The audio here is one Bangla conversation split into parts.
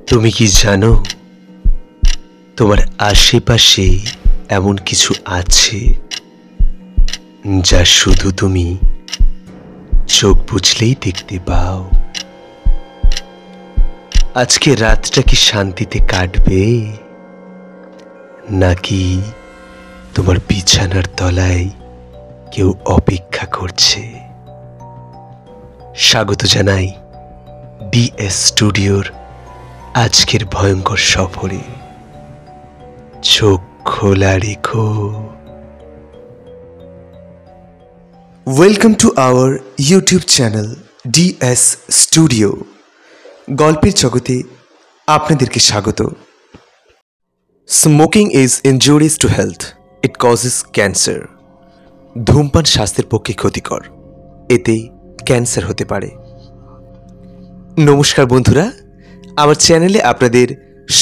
তুমি কি জানো তোমার আশেপাশে এমন কিছু আছে যা শুধু তুমি চোখ বুঝলেই দেখতে পাও? আজকে রাতটা কি শান্তিতে কাটবে, নাকি তোমার বিছানার তলায় কেউ অপেক্ষা করছে? স্বাগত জানাই ডিএস স্টুডিওর আজকের ভয়ঙ্কর সফরে। চোখ খোলা রেখো। Welcome to our YouTube channel DS studio. গল্পের জগতে আপনাদেরকে স্বাগত। Smoking is injurious to health, it causes cancer. ধূমপান স্বাস্থ্যের পক্ষে ক্ষতিকর, এতে ক্যান্সার হতে পারে। নমস্কার বন্ধুরা, আমার চ্যানেলে আপনাদের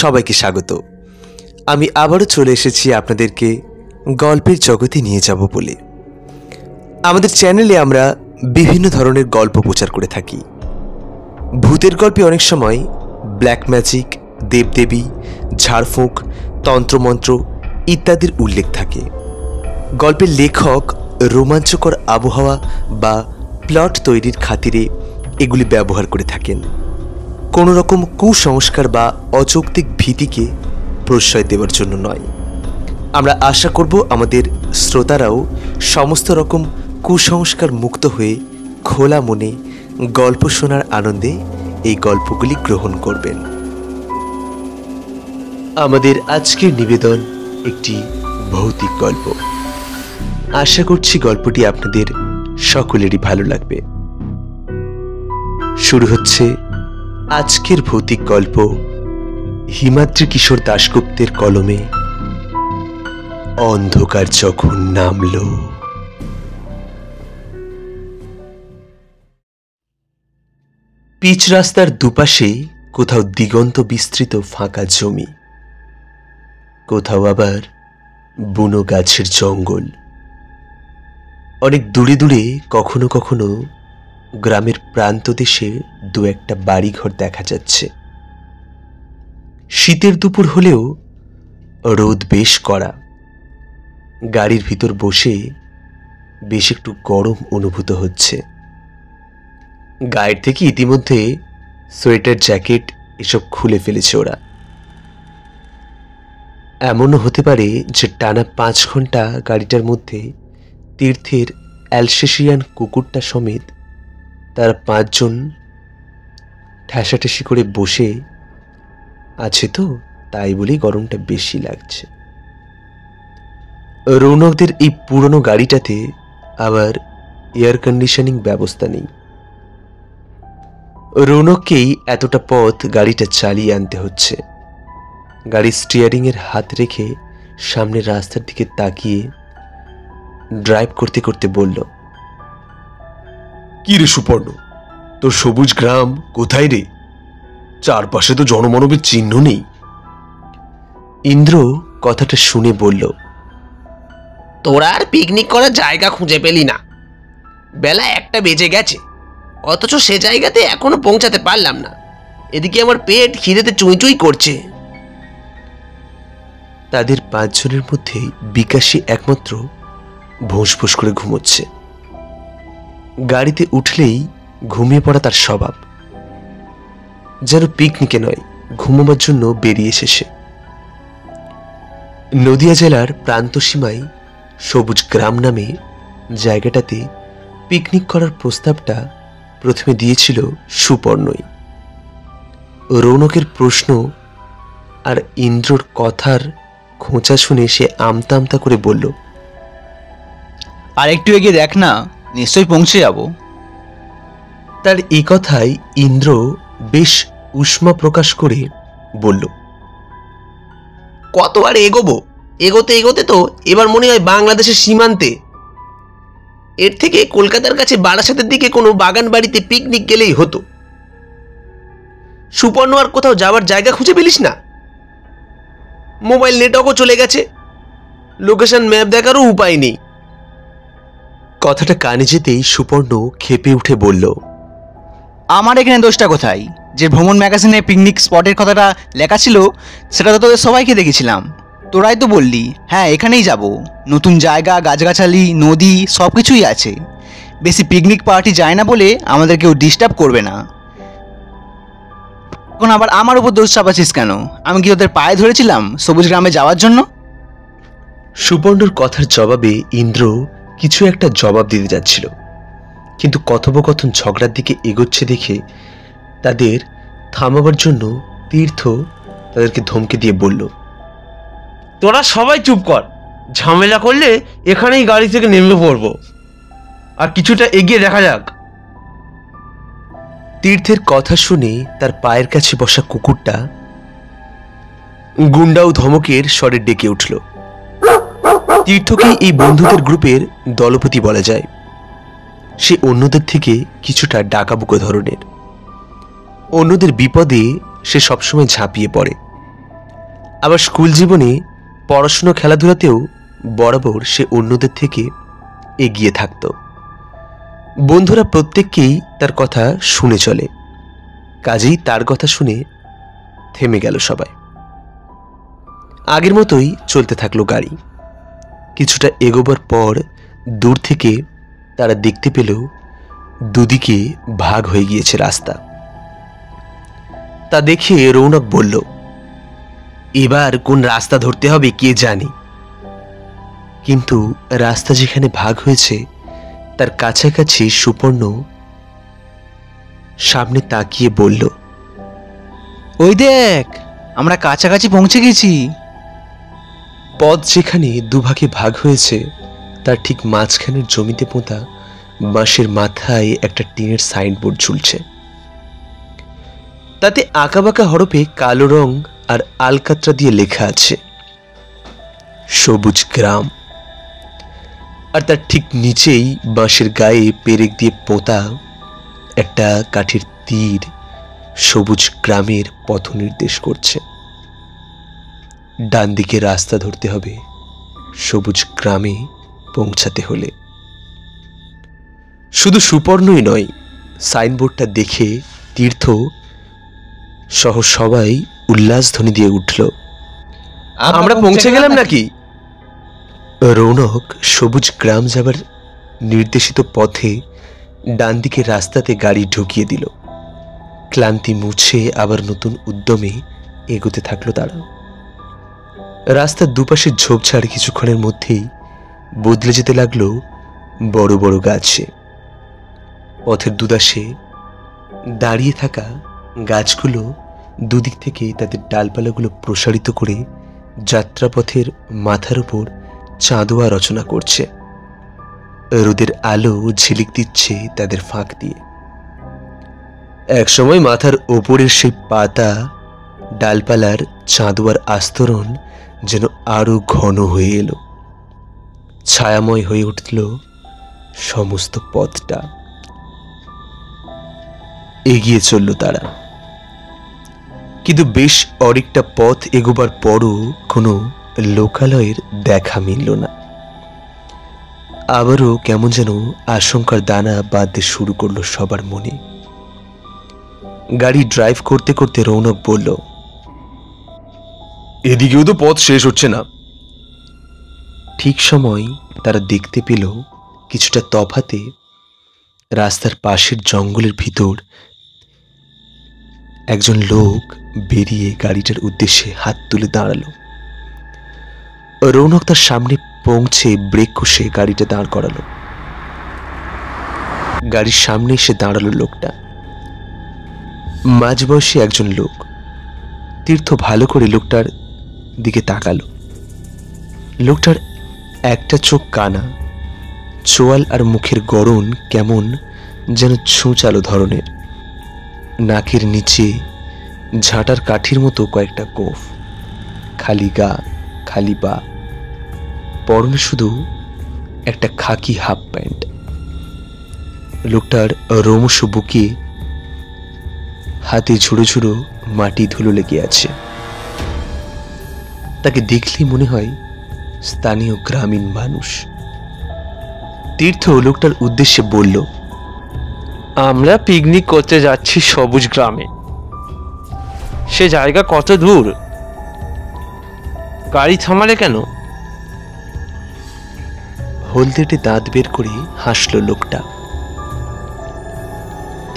সবাইকে স্বাগত। আমি আবারও চলে এসেছি আপনাদেরকে গল্পের জগতে নিয়ে যাব বলে। আমাদের চ্যানেলে আমরা বিভিন্ন ধরনের গল্প প্রচার করে থাকি। ভূতের গল্পে অনেক সময় ব্ল্যাক ম্যাজিক, দেবদেবী, ঝাড়ফুঁক, তন্ত্রমন্ত্র ইত্যাদির উল্লেখ থাকে। গল্পের লেখক রোমাঞ্চকর আবহাওয়া বা প্লট তৈরির খাতিরে এগুলি ব্যবহার করে থাকেন, কোনো রকম কুসংস্কার বা অযৌক্তিক ভীতিকে প্রশ্রয় দেওয়ার জন্য নয়। আমরা আশা করব আমাদের শ্রোতারাও সমস্ত রকম কুসংস্কার মুক্ত হয়ে খোলা মনে গল্প শোনার আনন্দে এই গল্পগুলি গ্রহণ করবেন। আমাদের আজকের নিবেদন একটি ভৌতিক গল্প। আশা করছি গল্পটি আপনাদের সকলেরই ভালো লাগবে। শুরু হচ্ছে আজকের ভৌতিক গল্প, হিমাদ্রি কিশোর দাশগুপ্তের কলমে অন্ধকার যখন নামল। পিচ রাস্তার দুপাশে কোথাও দিগন্ত বিস্তৃত ফাঁকা জমি, কোথাও আবার বুনো গাছের জঙ্গল। অনেক দূরে দূরে কখনো কখনো গ্রামের প্রান্তদেশে দু একটা বাড়িঘর দেখা যাচ্ছে। শীতের দুপুর হলেও রোদ বেশ কড়া। গাড়ির ভিতর বসে বেশ একটু গরম অনুভূত হচ্ছে। গায়ের থেকে ইতিমধ্যে সোয়েটার, জ্যাকেট এসব খুলে ফেলেছে ওরা। এমনও হতে পারে যে টানা 5 ঘন্টা গাড়িটার মধ্যে তীর্থের অ্যালসেশিয়ান কুকুরটা সমেত তারা 5 জন ঠেসাঠেসি করে বসে আছে, তো তাই বলেই গরমটা বেশি লাগছে। রৌনকদের এই পুরনো গাড়িটাতে আবার এয়ার কন্ডিশনিং ব্যবস্থা নেই। রৌনককেই এতটা পথ গাড়িটা চালিয়ে আনতে হচ্ছে। গাড়ির স্টিয়ারিং এর হাত রেখে সামনের রাস্তার দিকে তাকিয়ে ড্রাইভ করতে করতে বলল, কি রে সুপর্ণ, তোর সবুজ গ্রাম কোথায় রে? চারপাশে তো জনমানবের চিহ্ন নেই। ইন্দ্র কথাটা শুনে বলল, তোরা আর পিকনিক করার জায়গা খুঁজে পেলি না। বেলা 1টা বেজে গেছে, অথচ সে জায়গাতে এখনো পৌঁছাতে পারলাম না। এদিকে আমার পেট খিদেতে চুই চুই করছে। তাদের 5 জনের মধ্যে বিকাশী একমাত্র ভোঁস ভোঁস করে ঘুমোচ্ছে। গাড়িতে উঠলেই ঘুমিয়ে পড়া তার স্বভাব। যেন পিকনিকে নয়, ঘুমোবার জন্য বেরিয়ে এসেছে। নদিয়া জেলার প্রান্ত সীমায় সবুজ গ্রাম নামে জায়গাটাতে পিকনিক করার প্রস্তাবটা প্রথমে দিয়েছিল সুপর্ণই। রৌনকের প্রশ্ন আর ইন্দ্রর কথার খোঁচা শুনে সে আমতা আমতা করে বলল, আর একটু এগিয়ে দেখ না, নিশ্চয়ই পৌঁছে যাব। তার এই কথায় ইন্দ্র বেশ উষ্মা প্রকাশ করে বলল, কত আর এগোবো? এগোতে এগোতে তো এবার মনে হয় বাংলাদেশের সীমান্তে। এর থেকে কলকাতার কাছে বারাসাতের দিকে কোনো বাগান বাড়িতে পিকনিক গেলেই হতো। সুপর্ণ আর কোথাও যাওয়ার জায়গা খুঁজে পেলিস না? মোবাইল নেটওয়ার্কও চলে গেছে, লোকেশন ম্যাপ দেখারও উপায় নেই। কথাটা কানে যেতেই সুপর্ণ ক্ষেপে উঠে বলল, আমার এখানে দোষটা কোথায়? যে ভ্রমণ ম্যাগাজিনে পিকনিক স্পটের কথাটা লেখা ছিল সেটা তো তোদের সবাইকে দেখেছিলাম। তোরাই তো বললি হ্যাঁ এখানেই যাব, নতুন জায়গা, গাছগাছালি, নদী সব কিছুই আছে, বেশি পিকনিক পার্টি যায় না বলে আমাদের কেউ ডিস্টার্ব করবে না। এখন আবার আমার উপর দোষ চাপাচ্ছিস কেন? আমি কি ওদের পায়ে ধরেছিলাম সবুজ গ্রামে যাওয়ার জন্য? সুবর্ণর কথার জবাবে ইন্দ্র কিছু একটা জবাব দিতে যাচ্ছিল, কিন্তু কথোপকথন ঝগড়ার দিকে এগোচ্ছে দেখে তাদের থামাবার জন্য তীর্থ তাদেরকে ধমকে দিয়ে বলল, তোরা সবাই চুপ কর, ঝামেলা করলে এখানেই গাড়ি থেকে নেমে পড়বো, আর কিছুটা এগিয়ে দেখা যাক। তীর্থের কথা শুনে তার পায়ের কাছে বসা কুকুরটা গুন্ডা ও ধমকের স্বরে ডেকে উঠল। তীর্থকে এই বন্ধুদের গ্রুপের দলপতি বলা যায়। সে অন্যদের থেকে কিছুটা ডাকাবুকো ধরনের। অন্যদের বিপদে সে সবসময় ঝাঁপিয়ে পড়ে। আবার স্কুল জীবনে পড়াশুনো খেলাধুলাতেও বরাবর সে অন্যদের থেকে এগিয়ে থাকত। বন্ধুরা প্রত্যেককেই তার কথা শুনে চলে, কাজেই তার কথা শুনে থেমে গেল সবাই। আগের মতোই চলতে থাকলো গাড়ি। কিছুটা এগোবার পর দূর থেকে তারা দেখতে পেল দুদিকে ভাগ হয়ে গিয়েছে রাস্তা। তা দেখে রৌনক বলল, এবার কোন রাস্তা ধরতে হবে কে জানে। কিন্তু রাস্তা যেখানে ভাগ হয়েছে তার কাছাকাছি সুপর্ণ সামনে তাকিয়ে বলল, ওই দেখ, আমরা কাছাকাছি পৌঁছে গেছি। পথ যেখানে দুভাগে ভাগ হয়েছে তার ঠিক মাঝখানের জমিতে পোঁতা বাঁশের মাথায় একটা টিনের সাইনবোর্ড ঝুলছে। তাতে আঁকাবাঁকা হরফে কালো রং আর আলকাতরা দিয়ে লেখা আছে সবুজ গ্রাম। আর তার ঠিক নিচেই বাঁশের গায়ে পেরেক দিয়ে পোঁতা একটা কাঠের তীর সবুজ গ্রামের পথ নির্দেশ করছে। ডান দিকে রাস্তা ধরতে হবে সবুজ গ্রামে পৌঁছাতে হলে। শুধু সুপর্ণই নয়, সাইনবোর্ডটা দেখে তীর্থ সহ সবাই উল্লাসধ্বনি দিয়ে উঠল, আমরা পৌঁছে গেলাম নাকি? রৌনক সবুজ গ্রাম যাবার নির্দেশিত পথে ডান দিকের রাস্তাতে গাড়ি ঢুকিয়ে দিল। ক্লান্তি মুছে আবার নতুন উদ্যমে এগোতে থাকলো তারা। রাস্তার দুপাশে ঝোপঝাড় কিছুক্ষণের মধ্যেই বদলে যেতে লাগলো বড় বড় গাছে। পথের দুপাশে দাঁড়িয়ে থাকা গাছগুলো দুদিক থেকে তাদের ডালপালাগুলো প্রসারিত করে যাত্রাপথের মাথার উপর চাঁদোয়া রচনা করছে। রোদের আলো ঝিলিক দিচ্ছে তাদের ফাঁক দিয়ে। একসময় মাথার ওপরের সেই পাতা ডালপালার চাঁদোয়ার আস্তরণ যেন আরো ঘন হয়ে এলো, ছায়াময় হয়ে উঠল সমস্ত পথটা। এগিয়ে চলল তারা, কিন্তু বেশ অনেকটা পথ এগোবার পরও কোনো লোকালয়ের দেখা মিলল না। আবারও কেমন যেন আশঙ্কার দানা বাঁধতে শুরু করলো সবার মনে। গাড়ি ড্রাইভ করতে করতে রৌনক বলল, এদিকেও তো পথ শেষ হচ্ছে না। ঠিক সময় তারা দেখতে পেল কিছুটা তফাতে রাস্তার পাশের জঙ্গলের ভিতর একজন লোক বেরিয়ে গাড়িটার উদ্দেশ্যে হাত তুলে দাঁড়ালো। রৌনক তার সামনে পৌঁছে ব্রেক কষে গাড়িটা দাঁড় করালো। গাড়ির সামনে এসে দাঁড়ালো লোকটা, মাঝবয়সী একজন লোক। তীর্থ ভালো করে লোকটার দিকে তাকালো। লোকটার একটা চোখ কানা, চোয়াল আর মুখের গড়ন কেমন যেন ছুঁচালো ধরনের। নাকের নিচে ঝাঁটার কাঠির মতো কয়েকটা গোঁফ, খালি গা, খালি পা, পরনে শুধু একটা খাকি হাফ প্যান্ট। লোকটার রোমশ বুকে হাতে ঝুড়ো ঝুড়ো মাটি ধুলো লেগে আছে। তাকে দেখলেই মনে হয় স্থানীয় গ্রামীণ মানুষ। তীর্থ লোকটার উদ্দেশ্যে বলল, আমরা পিকনিক করতে যাচ্ছি সবুজ গ্রামে, সে জায়গা কত দূর? গাড়ি থামালে কেন? হলদেটে দাঁত বের করে হাসল লোকটা।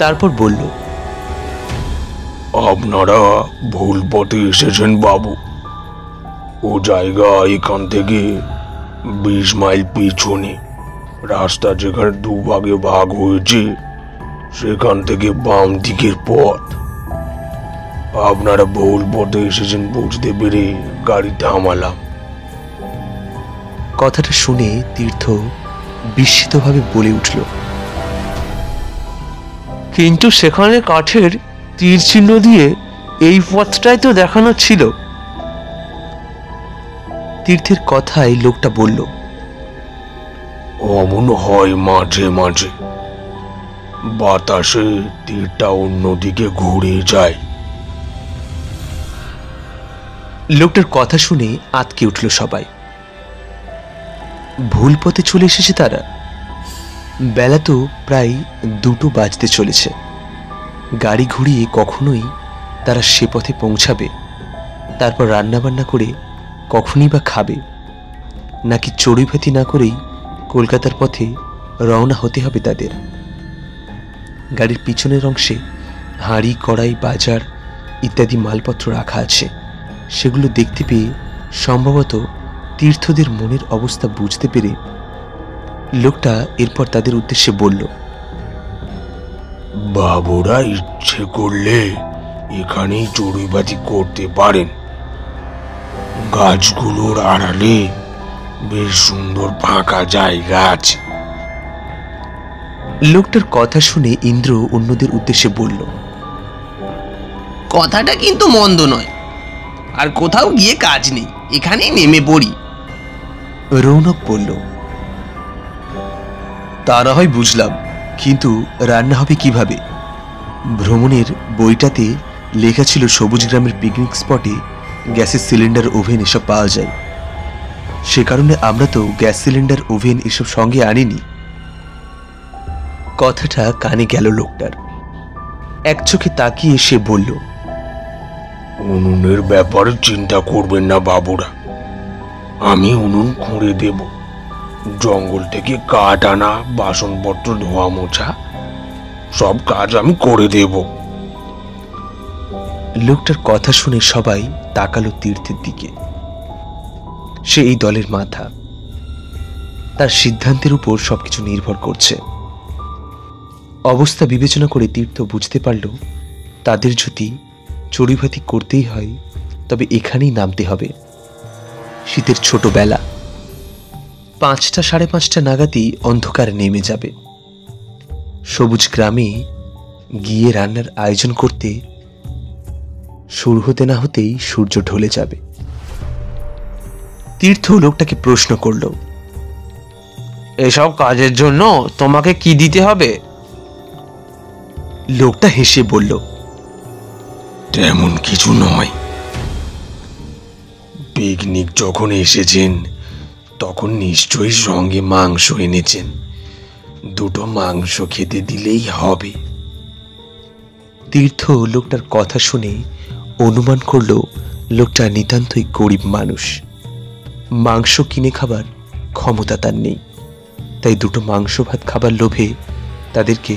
তারপর বলল, আপনারা ভুল পথে এসেছেন বাবু। ও জায়গা এখান থেকে 20 মাইল পিছনে। রাস্তা যেখানে দুভাগে ভাগ হয়েছে সেখান থেকে বাম দিকের পথ। আপনারা ভুল পথে এসেছেন বুঝতে পেরে গাড়ি থামালাম। কথাটা শুনে তীর্থ বিস্মিতভাবে বলে উঠল, কিন্তু সেখানে কাঠের তীর চিহ্ন দিয়ে এই পথটাই তো দেখানো ছিল। তীর্থের কথায় লোকটা বলল, অমন হয় মাঝে মাঝে। বাতাসে তীরটা অন্যদিকে ঘুরে যায়। লোকটার কথা শুনে আঁতকে উঠল সবাই। ভুল পথে চলে এসেছে তারা। বেলা তো প্রায় 2টো বাজতে চলেছে। গাড়ি ঘুরিয়ে কখনোই তারা সে পথে পৌঁছাবে? তারপর রান্নাবান্না করে কখনই বা খাবে? নাকি চড়ুইভাতি না করেই কলকাতার পথে রওনা হতে হবে তাদের? গাড়ির পিছনের অংশে হাঁড়ি, কড়াই, বাজার ইত্যাদি মালপত্র রাখা আছে। সেগুলো দেখতে পেয়ে সম্ভবত তীর্থদের মনের অবস্থা বুঝতে পেরে লোকটা এরপর তাদের উদ্দেশ্যে বলল, বাবুরা ইচ্ছে করলে এখানেই চড়ুইবাজি করতে পারেন। গাছগুলোর আড়ালে বেশ সুন্দর ফাঁকা জায়গা আছে। লোকটার কথা শুনে ইন্দ্র অন্যদের উদ্দেশ্যে বলল, কথাটা কিন্তু মন্দ নয়। আর কোথাও গিয়ে কাজ নেই, এখানেই নেমে পড়ি। রৌনক বলল, তা না হয় বুঝলাম, কিন্তু রান্না হবে কিভাবে? ভ্রমণের বইটাতে লেখা ছিল সবুজ গ্রামের পিকনিক স্পটে গ্যাসের সিলিন্ডার, ওভেন এসব পাওয়া যায়। সে কারণে আমরা তো গ্যাস সিলিন্ডার, ওভেন এসব সঙ্গে আনিনি। কথাটা কানে গেল লোকটার। এক চোখে তাকিয়ে সে বলল, উনুনের ব্যাপারে চিন্তা করবেন না বাবুরা। আমি উনুন খুঁড়ে দেব। জঙ্গল থেকে কাঠ আনা, বাসনপত্র ধোয়া মোছা সব কাজ আমি করে দেব। লোকটার কথা শুনে সবাই তাকালো তীর্থের দিকে। সে এই দলের মাথা। তার সিদ্ধান্তের উপর সবকিছু নির্ভর করছে। অবস্থা বিবেচনা করে তীর্থ বুঝতে পারল, তাদের যদি চড়ুইভাতি করতেই হয় তবে এখানেই নামতে হবে। শীতের ছোট বেলা, 5টা সাড়ে 5টা নাগাদই অন্ধকার নেমে যাবে। সবুজ গ্রামে গিয়ে রান্নার আয়োজন করতে শুরু হতে না হতেই সূর্য ঢলে যাবে। তীর্থ লোকটাকে প্রশ্ন করল, এসব কাজের জন্য তোমাকে কি দিতে হবে? লোকটা হেসে বলল, তেমন কিছু নয়। পিকনিক যখন এসেছেন তখন নিশ্চয়ই সঙ্গে মাংস এনেছেন। 2টো মাংস খেতে দিলেই হবে। তীর্থ লোকটার কথা শুনে অনুমান করল লোকটা নিতান্তই গরিব মানুষ। মাংস কিনে খাবার ক্ষমতা তার নেই। তাই 2টো মাংস ভাত খাবার লোভে তাদেরকে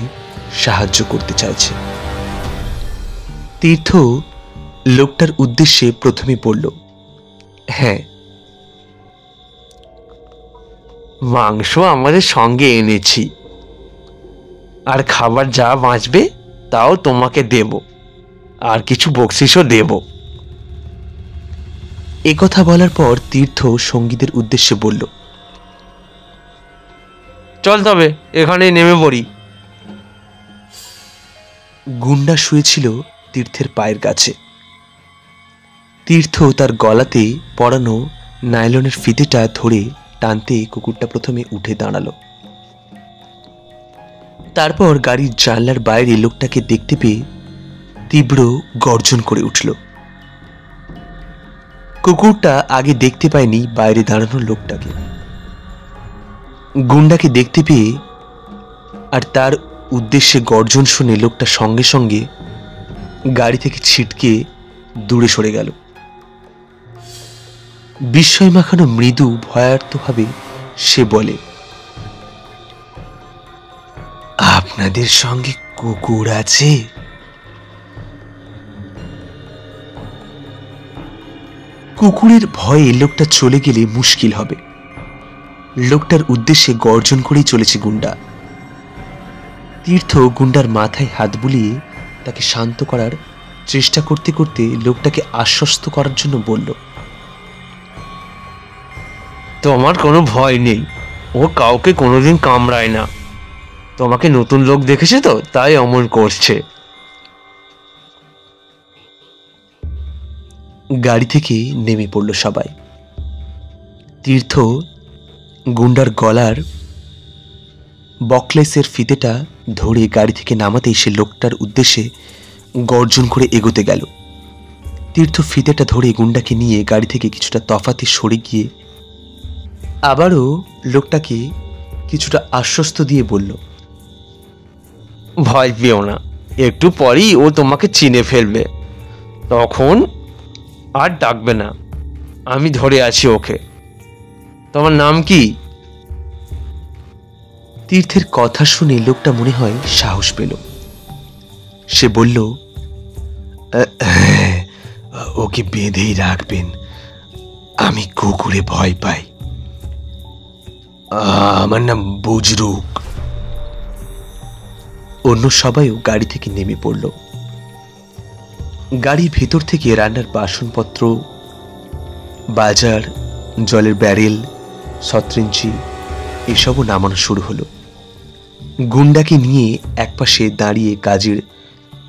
সাহায্য করতে চাইছে। তীর্থ লোকটার উদ্দেশ্যে প্রথমে বলল, হ্যাঁ, মাংস আমাদের সঙ্গে এনেছি, আর খাবার যা বাঁচবে তাও তোমাকে দেব, আর কিছু বকশিসও দেব। একথা বলার পর তীর্থ সঙ্গীদের উদ্দেশ্যে বলল, চল তবে এখানেই নেমে পড়ি। গুন্ডা শুয়েছিল তীর্থের পায়ের কাছে। তীর্থ তার গলাতে পরানো নাইলনের ফিতেটা ধরে টানতে কুকুরটা প্রথমে উঠে দাঁড়ালো। তারপর গাড়ির জানলার বাইরে লোকটাকে দেখতে পেয়ে তীব্র গর্জন করে উঠল। কুকুরটা আগে দেখতে পায়নি বাইরে দাঁড়ানো লোকটাকে। গুন্ডাকে দেখতে পেয়ে আর তার উদ্দেশ্যে গর্জন শুনে লোকটা সঙ্গে সঙ্গে গাড়ি থেকে ছিটকে দূরে সরে গেল। বিস্ময় মাখানো মৃদু ভয়ার্থভাবে সে বলে, আপনাদের সঙ্গে কুকুর আছে? কুকুরের ভয়ে লোকটা চলে গেলে মুশকিল হবে। লোকটার উদ্দেশ্যে গর্জন করেই চলেছে গুন্ডা। তীর্থ গুন্ডার মাথায় হাত বুলিয়ে তাকে শান্ত করার চেষ্টা করতে করতে লোকটাকে আশ্বস্ত করার জন্য বলল, তোমার কোনো ভয় নেই, ও কাউকে কোনোদিন কামড়ায় না। তোমাকে নতুন লোক দেখেছে তো, তাই অমন করছে। গাড়ি থেকে নেমে পড়ল সবাই। তীর্থ গুন্ডার গলার বকলেসের ফিতেটা ধরে গাড়ি থেকে নামাতেই সে লোকটার উদ্দেশ্যে গর্জন করে এগোতে গেল। তীর্থ ফিতেটা ধরে গুন্ডাকে নিয়ে গাড়ি থেকে কিছুটা তফাতে সরে গিয়ে আবারও লোকটাকে কিছুটা আশ্বস্ত দিয়ে বলল, ভয় পেও না, একটু পরেই ও তোমাকে চিনে ফেলবে, তখন আর ডাকবে না। আমি ধরে আছি ওকে। তোমার নাম কি? তীর্থের কথা শুনে লোকটা মনে হয় সাহস পেল। সে বলল, ওকে বেঁধেই রাখবেন, আমি কুকুরে ভয় পাই। আমার নাম বুজরুক। অন্য সবাইও গাড়ি থেকে নেমে পড়ল। গাড়ির ভেতর থেকে রান্নার বাসনপত্র, বাজার, জলের ব্যারেল, শতরঞ্চি এসবও নামানো শুরু হলো। গুন্ডাকে নিয়ে একপাশে দাঁড়িয়ে কাজের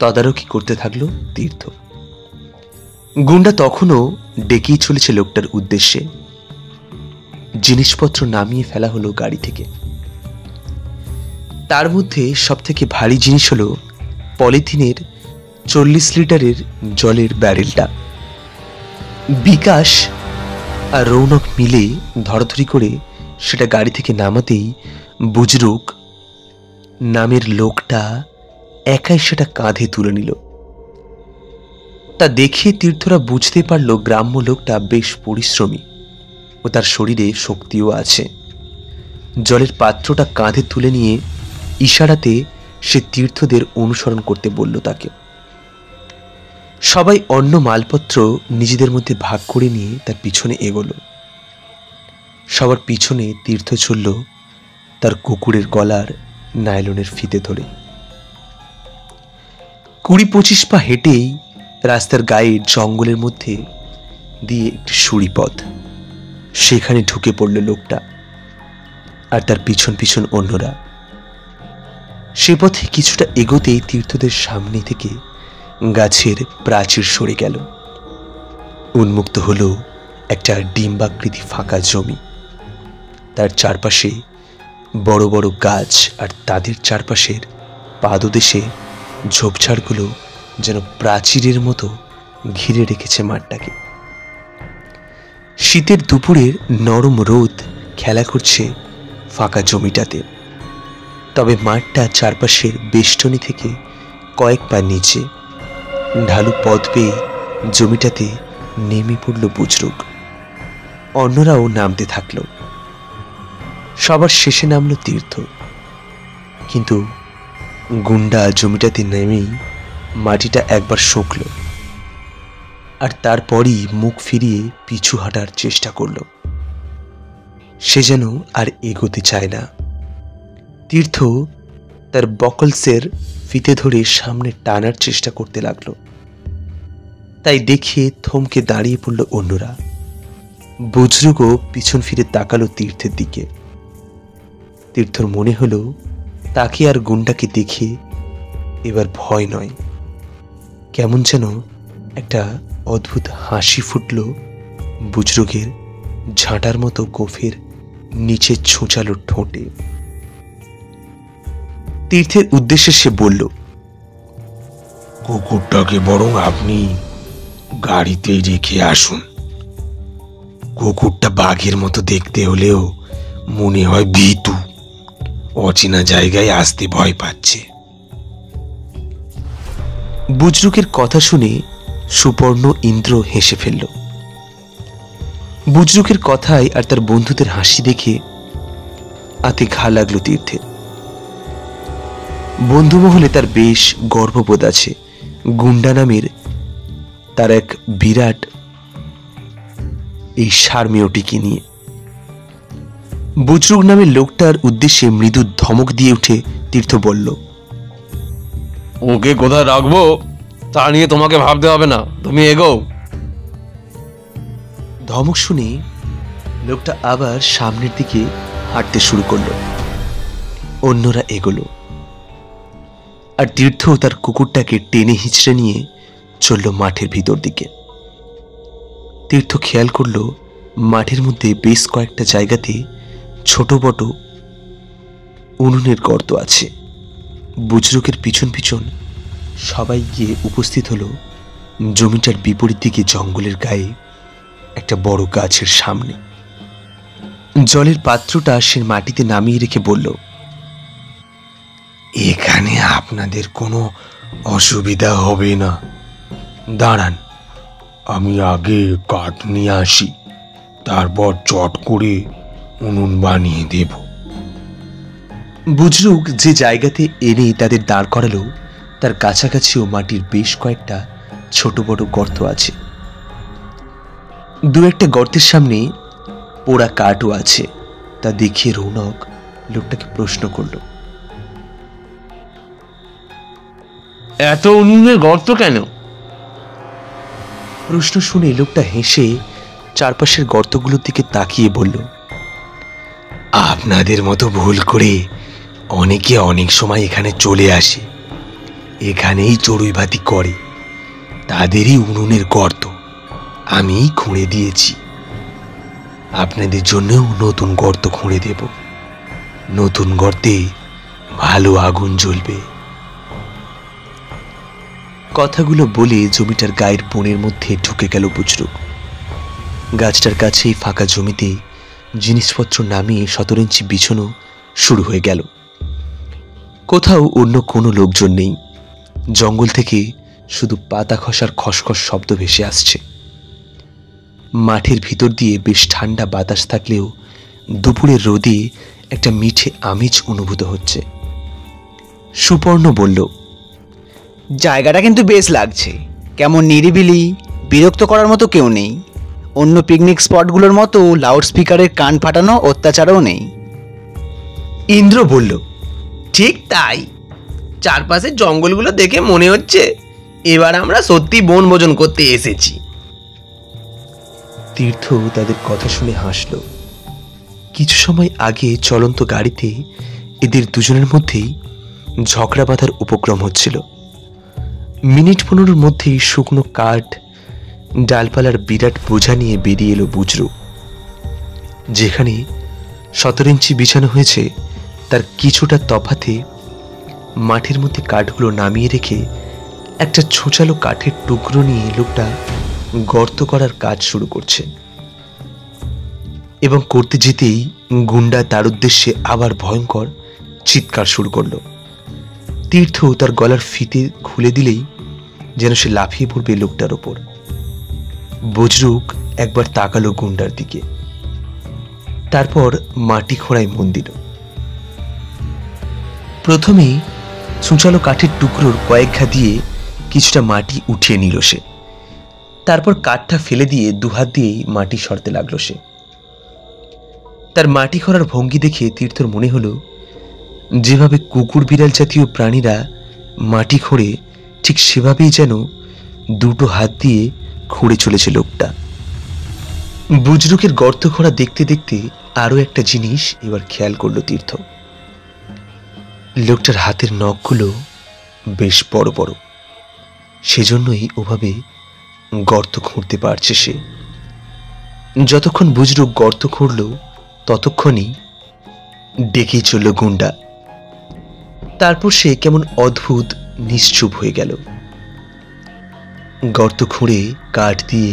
তদারকি করতে থাকলো তীর্থ। গুন্ডা তখনও ডেকেই চলেছে লোকটার উদ্দেশ্যে। জিনিসপত্র নামিয়ে ফেলা হলো গাড়ি থেকে। তার মধ্যে সব থেকে ভারী জিনিস হলো পলিথিনের 40 লিটারের জলের ব্যারেলটা। বিকাশ আর রৌনক মিলে ধরাধরি করে সেটা গাড়ি থেকে নামাতেই বুজরুক নামের লোকটা একাই সেটা কাঁধে তুলে নিল। তা দেখে তীর্থরা বুঝতে পারল গ্রাম্য লোকটা বেশ পরিশ্রমী ও তার শরীরে শক্তিও আছে। জলের পাত্রটা কাঁধে তুলে নিয়ে ইশারাতে সে তীর্থদের অনুসরণ করতে বলল তাকে। সবাই অন্য মালপত্র নিজেদের মধ্যে ভাগ করে নিয়ে তার পিছনে এগোলো। সবার পিছনে তীর্থ চলল তার কুকুরের গলার নাইলনের ফিতে ধরে। 20-25 পা হেঁটেই রাস্তার গায়ে জঙ্গলের মধ্যে দিয়ে একটি সুড়িপথ। সেখানে ঢুকে পড়ল লোকটা আর তার পিছন পিছন অন্যরা। সে পথে কিছুটা এগোতেই তীর্থদের সামনে থেকে গাছের প্রাচীর সরে গেল। উন্মুক্ত হলো একটা ডিম্বাকৃতি ফাঁকা জমি। তার চারপাশে বড় বড় গাছ আর তাদের চারপাশের পাদদেশে ঝোপঝাড়গুলো যেন প্রাচীরের মতো ঘিরে রেখেছে মাঠটাকে। শীতের দুপুরের নরম রোদ খেলা করছে ফাঁকা জমিটাতে। তবে মাঠটা চারপাশের বেষ্টনী থেকে কয়েক পা নিচে। ঢালু পথ পেয়ে জমিটাতে নেমে পড়ল বুজরুক। অন্যরাও নামতে থাকল। সবার শেষে নামল তীর্থ। কিন্তু গুন্ডা জমিটাতে নেমেই মাটিটা একবার শোঁকল আর তারপরই মুখ ফিরিয়ে পিছু হাঁটার চেষ্টা করল। সে যেন আর এগোতে চায় না। তীর্থ তার বকলসের ফিতে ধরে সামনে টানার চেষ্টা করতে লাগলো। তাই দেখে থমকে দাঁড়িয়ে পড়ল অন্যরা। বুজরুকও পিছন ফিরে তাকালো তীর্থের দিকে। তীর্থর মনে হলো তাকে আর গুন্ডাকে দেখে এবার ভয় নয়, কেমন যেন একটা অদ্ভুত হাসি ফুটল বুজরুকের ঝাঁটার মতো গোফের নিচে ছোঁচালো ঠোঁটে। তীর্থের উদ্দেশ্যে সে বলল, কুকুরটাকে বরং আপনি গাড়িতেই রেখে আসুন। কুকুরটা বাঘের মতো দেখতে হলেও মনে হয় ভীতু, অচেনা জায়গায় আসতে ভয় পাচ্ছে। বুজরুকের কথা শুনে সুপর্ণ, ইন্দ্র হেসে ফেলল। বুজরুকের কথায় আর তার বন্ধুদের হাসি দেখে হাতে ঘা লাগলো তীর্থের। বন্ধুমহলে তার বেশ গর্ববোধ আছে গুন্ডা নামের তার এক বিরাট এই সারমেয়টিকে নিয়ে। বুজরুক নামের লোকটার উদ্দেশ্যে মৃদু ধমক দিয়ে উঠে তীর্থ বলল, ওকে কোথায় রাখবো তা নিয়ে তোমাকে ভাবতে হবে না, তুমি এগোও। ধমক শুনে লোকটা আবার সামনের দিকে হাঁটতে শুরু করলো। অন্যরা এগোলো, আর তীর্থ তার কুকুরটাকে টেনে হিঁচড়ে নিয়ে চলল মাঠের ভিতর দিকে। তীর্থ খেয়াল করলো মাঠের মধ্যে বেশ কয়েকটা জায়গাতে ছোট বড় উনুনের গর্ত আছে। বুজরুকের পিছন পিছন সবাই গিয়ে উপস্থিত হলো জমিটার বিপরীত দিকে জঙ্গলের গায়ে একটা বড় গাছের সামনে। জলের পাত্রটা সে মাটিতে নামিয়ে রেখে বলল, এখানে আপনাদের কোনো অসুবিধা হবে না, দাঁড়ান আমি আগে কাঠ নিয়ে আসি, তারপর চট করে উনুন বানিয়ে দেব। বুজরুক যে জায়গাতে এনে তাদের দাঁড় করালো তার কাছাকাছিও মাটির বেশ কয়েকটা ছোট বড় গর্ত আছে। দু একটা গর্তের সামনে পোড়া কাঠও আছে। তা দেখে রৌনক লোকটাকে প্রশ্ন করল, এত উনুনের গর্ত কেন? প্রশ্ন শুনে লোকটা হেসে চারপাশের গর্তগুলোর দিকে তাকিয়ে বলল, আপনাদের মতো ভুল করে অনেকে অনেক সময় এখানে চলে আসে, এখানেই চড়ুই ভাতি করে, তাদেরই উনুনের গর্ত আমি খুঁড়ে দিয়েছি। আপনাদের জন্যও নতুন গর্ত খুঁড়ে দেব, নতুন গর্তে ভালো আগুন জ্বলবে। কথাগুলো বলে জমিটার গায়ের বনের মধ্যে ঢুকে গেল বুজরুক। গাছটার কাছেই ফাঁকা জমিতে জিনিসপত্র নামিয়ে 17 ইঞ্চি বিছানো শুরু হয়ে গেল। কোথাও অন্য কোনো লোকজন নেই। জঙ্গল থেকে শুধু পাতা খসার খসখস শব্দ ভেসে আসছে। মাঠের ভিতর দিয়ে বেশ ঠান্ডা বাতাস থাকলেও দুপুরের রোদে একটা মিঠে আমেজ অনুভূত হচ্ছে। সুপর্ণ বলল, জায়গাটা কিন্তু বেশ লাগছে, কেমন নিরিবিলি, বিরক্ত করার মতো কেউ নেই। অন্য পিকনিক স্পটগুলোর মতো লাউড স্পিকারের কান ফাটানো অত্যাচারও নেই। ইন্দ্র বলল, ঠিক তাই, চারপাশের জঙ্গলগুলো দেখে মনে হচ্ছে এবার আমরা সত্যি বনভোজন করতে এসেছি। তীর্থ তাদের কথা শুনে হাসল। কিছু সময় আগে চলন্ত গাড়িতে এদের দুজনের মধ্যেই ঝগড়া বাঁধার উপক্রম হচ্ছিল। মিনিট 15 মধ্যেই শুকনো কাঠ ডালপালার বিরাট বোঝা নিয়ে বেরিয়ে এলো বুজরুক। যেখানে 17 ইঞ্চি বিছানো হয়েছে তার কিছুটা তফাতে মাঠের মধ্যে কাঠগুলো নামিয়ে রেখে একটা ছোচালো কাঠের টুকরো নিয়ে লোকটা গর্ত করার কাজ শুরু করছে। এবং করতে যেতেই গুন্ডা তার উদ্দেশ্যে আবার ভয়ঙ্কর চিৎকার শুরু করলো। তীর্থ তার গলার ফিতে খুলে দিলেই যেন সে লাফিয়ে পড়বে লোকটার ওপর। বুজরুক একবার তাকালো গুন্ডার দিকে, তারপর মাটি খোঁড়ায় মন দিল। প্রথমে ছুঁচালো কাঠের টুকরোর কয়েক ঘা দিয়ে কিছুটা মাটি উঠিয়ে নিল সে। তারপর কাঠটা ফেলে দিয়ে দুহাত দিয়েই মাটি সরতে লাগলো সে। তার মাটি খোঁড়ার ভঙ্গি দেখে তীর্থর মনে হলো যেভাবে কুকুর বিড়াল জাতীয় প্রাণীরা মাটি খোঁড়ে ঠিক সেভাবেই যেন দুটো হাত দিয়ে খুঁড়ে চলেছে লোকটা। বুজরুকের গর্ত খোঁড়া দেখতে দেখতে আরো একটা জিনিস এবার খেয়াল করলো তীর্থ। লোকটার হাতের নখগুলো বেশ বড় বড়, সেজন্যই ওভাবে গর্ত খুঁড়তে পারছে সে। যতক্ষণ বুজরুক গর্ত খুঁড়ল ততক্ষণই ডেকেই চলল গুন্ডা। তারপর সে কেমন অদ্ভুত নিশ্চুপ হয়ে গেল। গর্ত খুঁড়ে কাঠ দিয়ে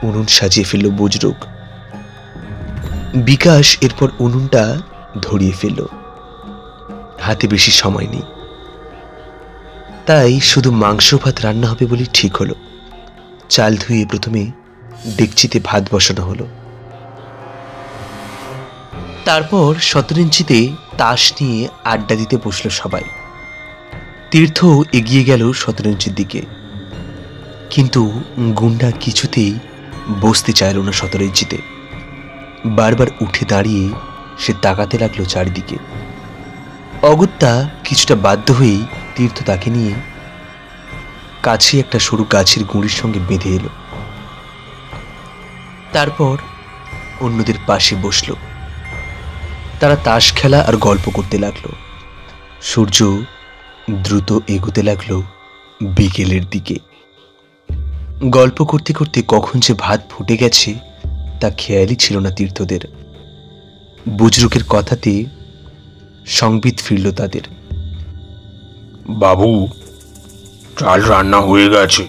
উনুন সাজিয়ে ফেলল বুজরুক। বিকাশ এরপর উনুনটা ধরিয়ে ফেলল। হাতে বেশি সময় নেই, তাই শুধু মাংস ভাত রান্না হবে বলে ঠিক হলো। চাল ধুয়ে প্রথমে ডেকচিতে ভাত বসানো হলো। তারপর 17 ইঞ্চিতে তাস নিয়ে আড্ডা দিতে বসলো সবাই। তীর্থ এগিয়ে গেল 17 ইঞ্চির দিকে, কিন্তু গুন্ডা কিছুতেই বসতে চাইল না 17 ইঞ্চিতে। বারবার উঠে দাঁড়িয়ে সে তাকাতে লাগলো চারিদিকে। অগত্যা কিছুটা বাধ্য হয়েই তীর্থ তাকে নিয়ে কাছে একটা সরু গাছের গুঁড়ির সঙ্গে বেঁধে এলো। তারপর অন্যদের পাশে বসলো। তারা তাস খেলা আর গল্প করতে লাগলো। সূর্য দ্রুত এগোতে লাগলো বিকেলের দিকে। গল্প করতে করতে কখন যে ভাত ফুটে গেছে তা খেয়ালই ছিল না তীর্থদের। বুজরুকের কথাতে সংবিত ফিরল তাদের। বাবু, চাল রান্না হয়ে গেছে।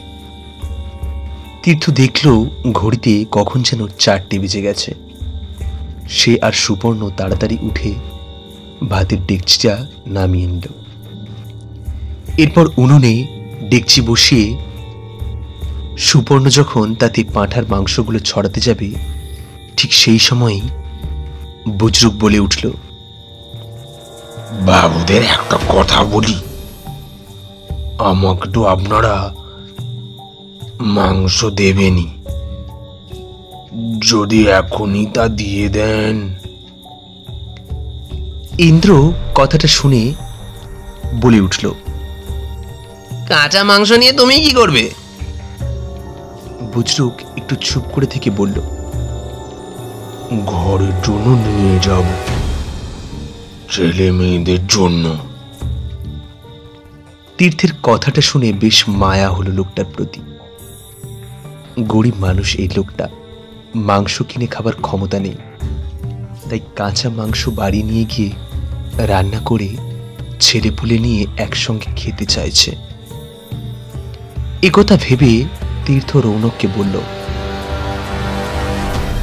তীর্থ দেখল ঘড়িতে কখন যেন 4টে বেজে গেছে। সে আর সুপর্ণ তাড়াতাড়ি উঠে ভাতের ডেকচিটা নামিয়ে নিল। এরপর উনুনে ডেকচি বসিয়ে সুপর্ণ যখন তাতে পাঁঠার মাংসগুলো ছড়াতে যাবে, ঠিক সেই সময়ই বুজরুক বলে উঠল, বাবুদের একটা কথা বলি, আমাকে তো আপনারা মাংস দেবেনি। যদি এখনই তা দিয়ে দেন। ইন্দ্র কথাটা শুনে বলে উঠল, কাঁচা মাংস নিয়ে তুমি কি করবে? বুজরুক একটু চুপ করে থেকে বলল, ঘরের জন্য নিয়ে যাব, ছেলে মেয়েদের জন্য। তীর্থের কথাটা শুনে বেশ মায়া হলো লোকটার প্রতি। গরিব মানুষ এই লোকটা, মাংস কিনে খাবার ক্ষমতা নেই, তাই কাঁচা মাংস বাড়ি নিয়ে গিয়ে রান্না করে ছেলেপুলে নিয়ে একসঙ্গে খেতে চাইছে। একথা ভেবে তীর্থ রৌনককে বলল,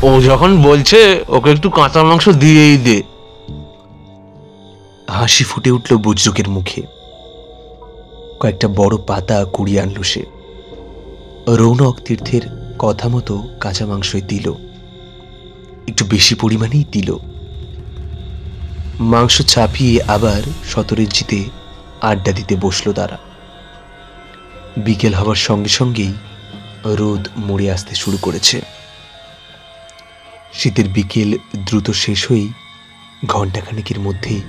ও যখন বলছে ওকে একটু কাঁচা মাংস দিয়েই দে। হাসি ফুটে উঠল বুজরুকের মুখে। কয়েকটা বড় পাতা কুড়িয়ে আনল সে। রৌনক তীর্থের কথা মতো কাঁচা মাংসই দিল, একটু বেশি পরিমাণেই দিল। মাংস চাপিয়ে আবার 17 ইঞ্চিতে আড্ডা দিতে বসলো তারা। বিকেল হবার সঙ্গে সঙ্গেই রোদ মরে আসতে শুরু করেছে। শীতের বিকেল দ্রুত শেষ হয়েই ঘণ্টাখানেকের মধ্যেই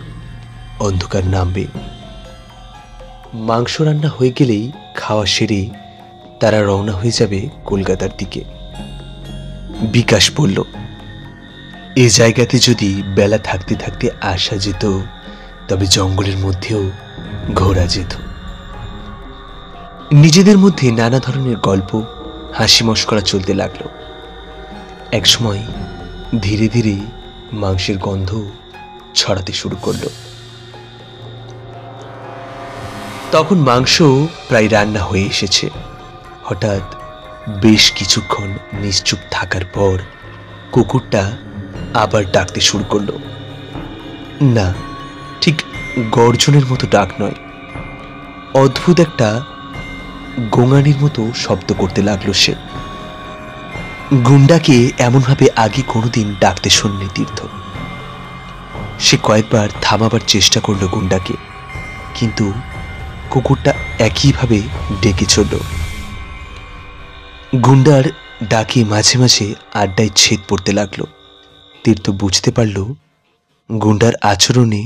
অন্ধকার নামবে। মাংস রান্না হয়ে গেলেই খাওয়া সেরে তারা রওনা হয়ে যাবে কলকাতার দিকে। বিকাশ বলল, এ জায়গাতে যদি বেলা থাকতে থাকতে আসা যেত, তবে জঙ্গলের মধ্যেও ঘোরা যেত। নিজেদের মধ্যে নানা ধরনের গল্প, হাসি মশকরা চলতে লাগলো। একসময় ধীরে ধীরে মাংসের গন্ধ ছড়াতে শুরু করলো। তখন মাংস প্রায় রান্না হয়ে এসেছে। হঠাৎ বেশ কিছুক্ষণ নিশ্চুপ থাকার পর কুকুরটা আবার ডাকতে শুরু করলো। না, ঠিক গর্জনের মতো ডাক নয়, অদ্ভুত একটা গোঙানির মতো শব্দ করতে লাগলো সে। গুন্ডাকে এমনভাবে আগে কোনোদিন ডাকতে শোনেনি তীর্থ। সে কয়েকবার থামাবার চেষ্টা করলো গুন্ডাকে, কিন্তু কুকুরটা একইভাবে ডেকে চলল। গুন্ডার ডাকে মাঝে মাঝে আড্ডায় ছেদ পড়তে লাগলো। তীর্থ বুঝতে পারল গুন্ডার আচরণে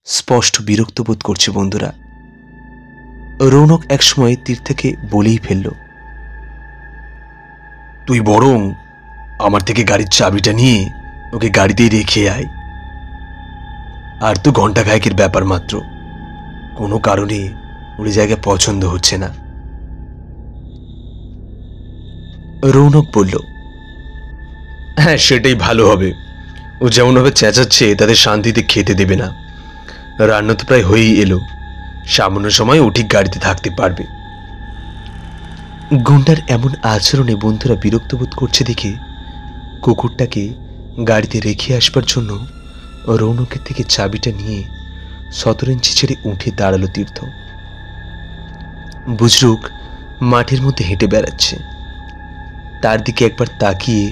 স্পষ্ট বিরক্ত বোধ করছে বন্ধুরা। রৌনক একসময় তীর্থকে বলেই ফেলল, তুই বরং আমার থেকে গাড়ির চাবিটা নিয়ে ওকে গাড়িতেই রেখে আয়। আর তো ঘন্টা খায়েকের ব্যাপার মাত্র, কোনো কারণে ওই জায়গা পছন্দ হচ্ছে না। রৌনক বলল, হ্যাঁ সেটাই ভালো হবে। ও যেমনভাবে চেঁচাচ্ছে তাদের শান্তিতে খেতে দেবে না। রান্না তো প্রায় হয়েই এলো, সামান্য সময় ও ঠিক গাড়িতে থাকতে পারবে। গুন্ডার এমন আচরণে বন্ধুরা বিরক্ত বোধ করছে দেখে কুকুরটাকে গাড়িতে রেখে আসবার জন্য রৌনকের থেকে চাবিটা নিয়ে 17 ইঞ্চি ছেড়ে উঠে দাঁড়ালো তীর্থ। বুজরুক মাঠের মধ্যে হেঁটে বেড়াচ্ছে। তার দিকে একবার তাকিয়ে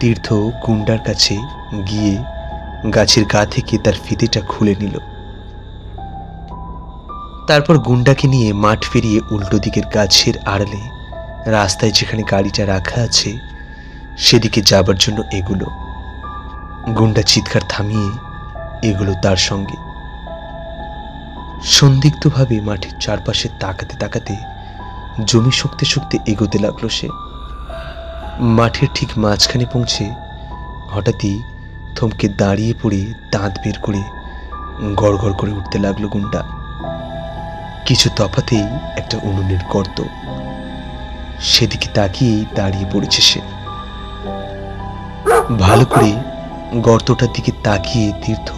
তীর্থ গুন্ডার কাছে গিয়ে গাছের গা থেকে তার ফিতেটা খুলে নিল। তারপর গুন্ডাকে নিয়ে মাঠ ফিরিয়ে উল্টো দিকের গাছের আড়ালে রাস্তায় যেখানে গাড়িটা রাখা আছে সেদিকে যাবার জন্য এগুলো। গুন্ডা চিৎকার থামিয়ে এগুলো তার সঙ্গে। সন্দিগ্ধভাবে মাঠের চারপাশে তাকাতে তাকাতে জমি শুকতে শুকতে এগোতে লাগলো সে। মাঠের ঠিক মাঝখানে পৌঁছে হঠাৎই থমকে দাঁড়িয়ে পড়ে দাঁত বের করে গড়গড় করে উঠতে লাগলো গুন্ডা। কিছু তফাতেই একটা উনুনের গর্ত, সেদিকে তাকিয়েই দাঁড়িয়ে পড়েছে সে। ভালো করে গর্তটার দিকে তাকিয়ে তীর্থ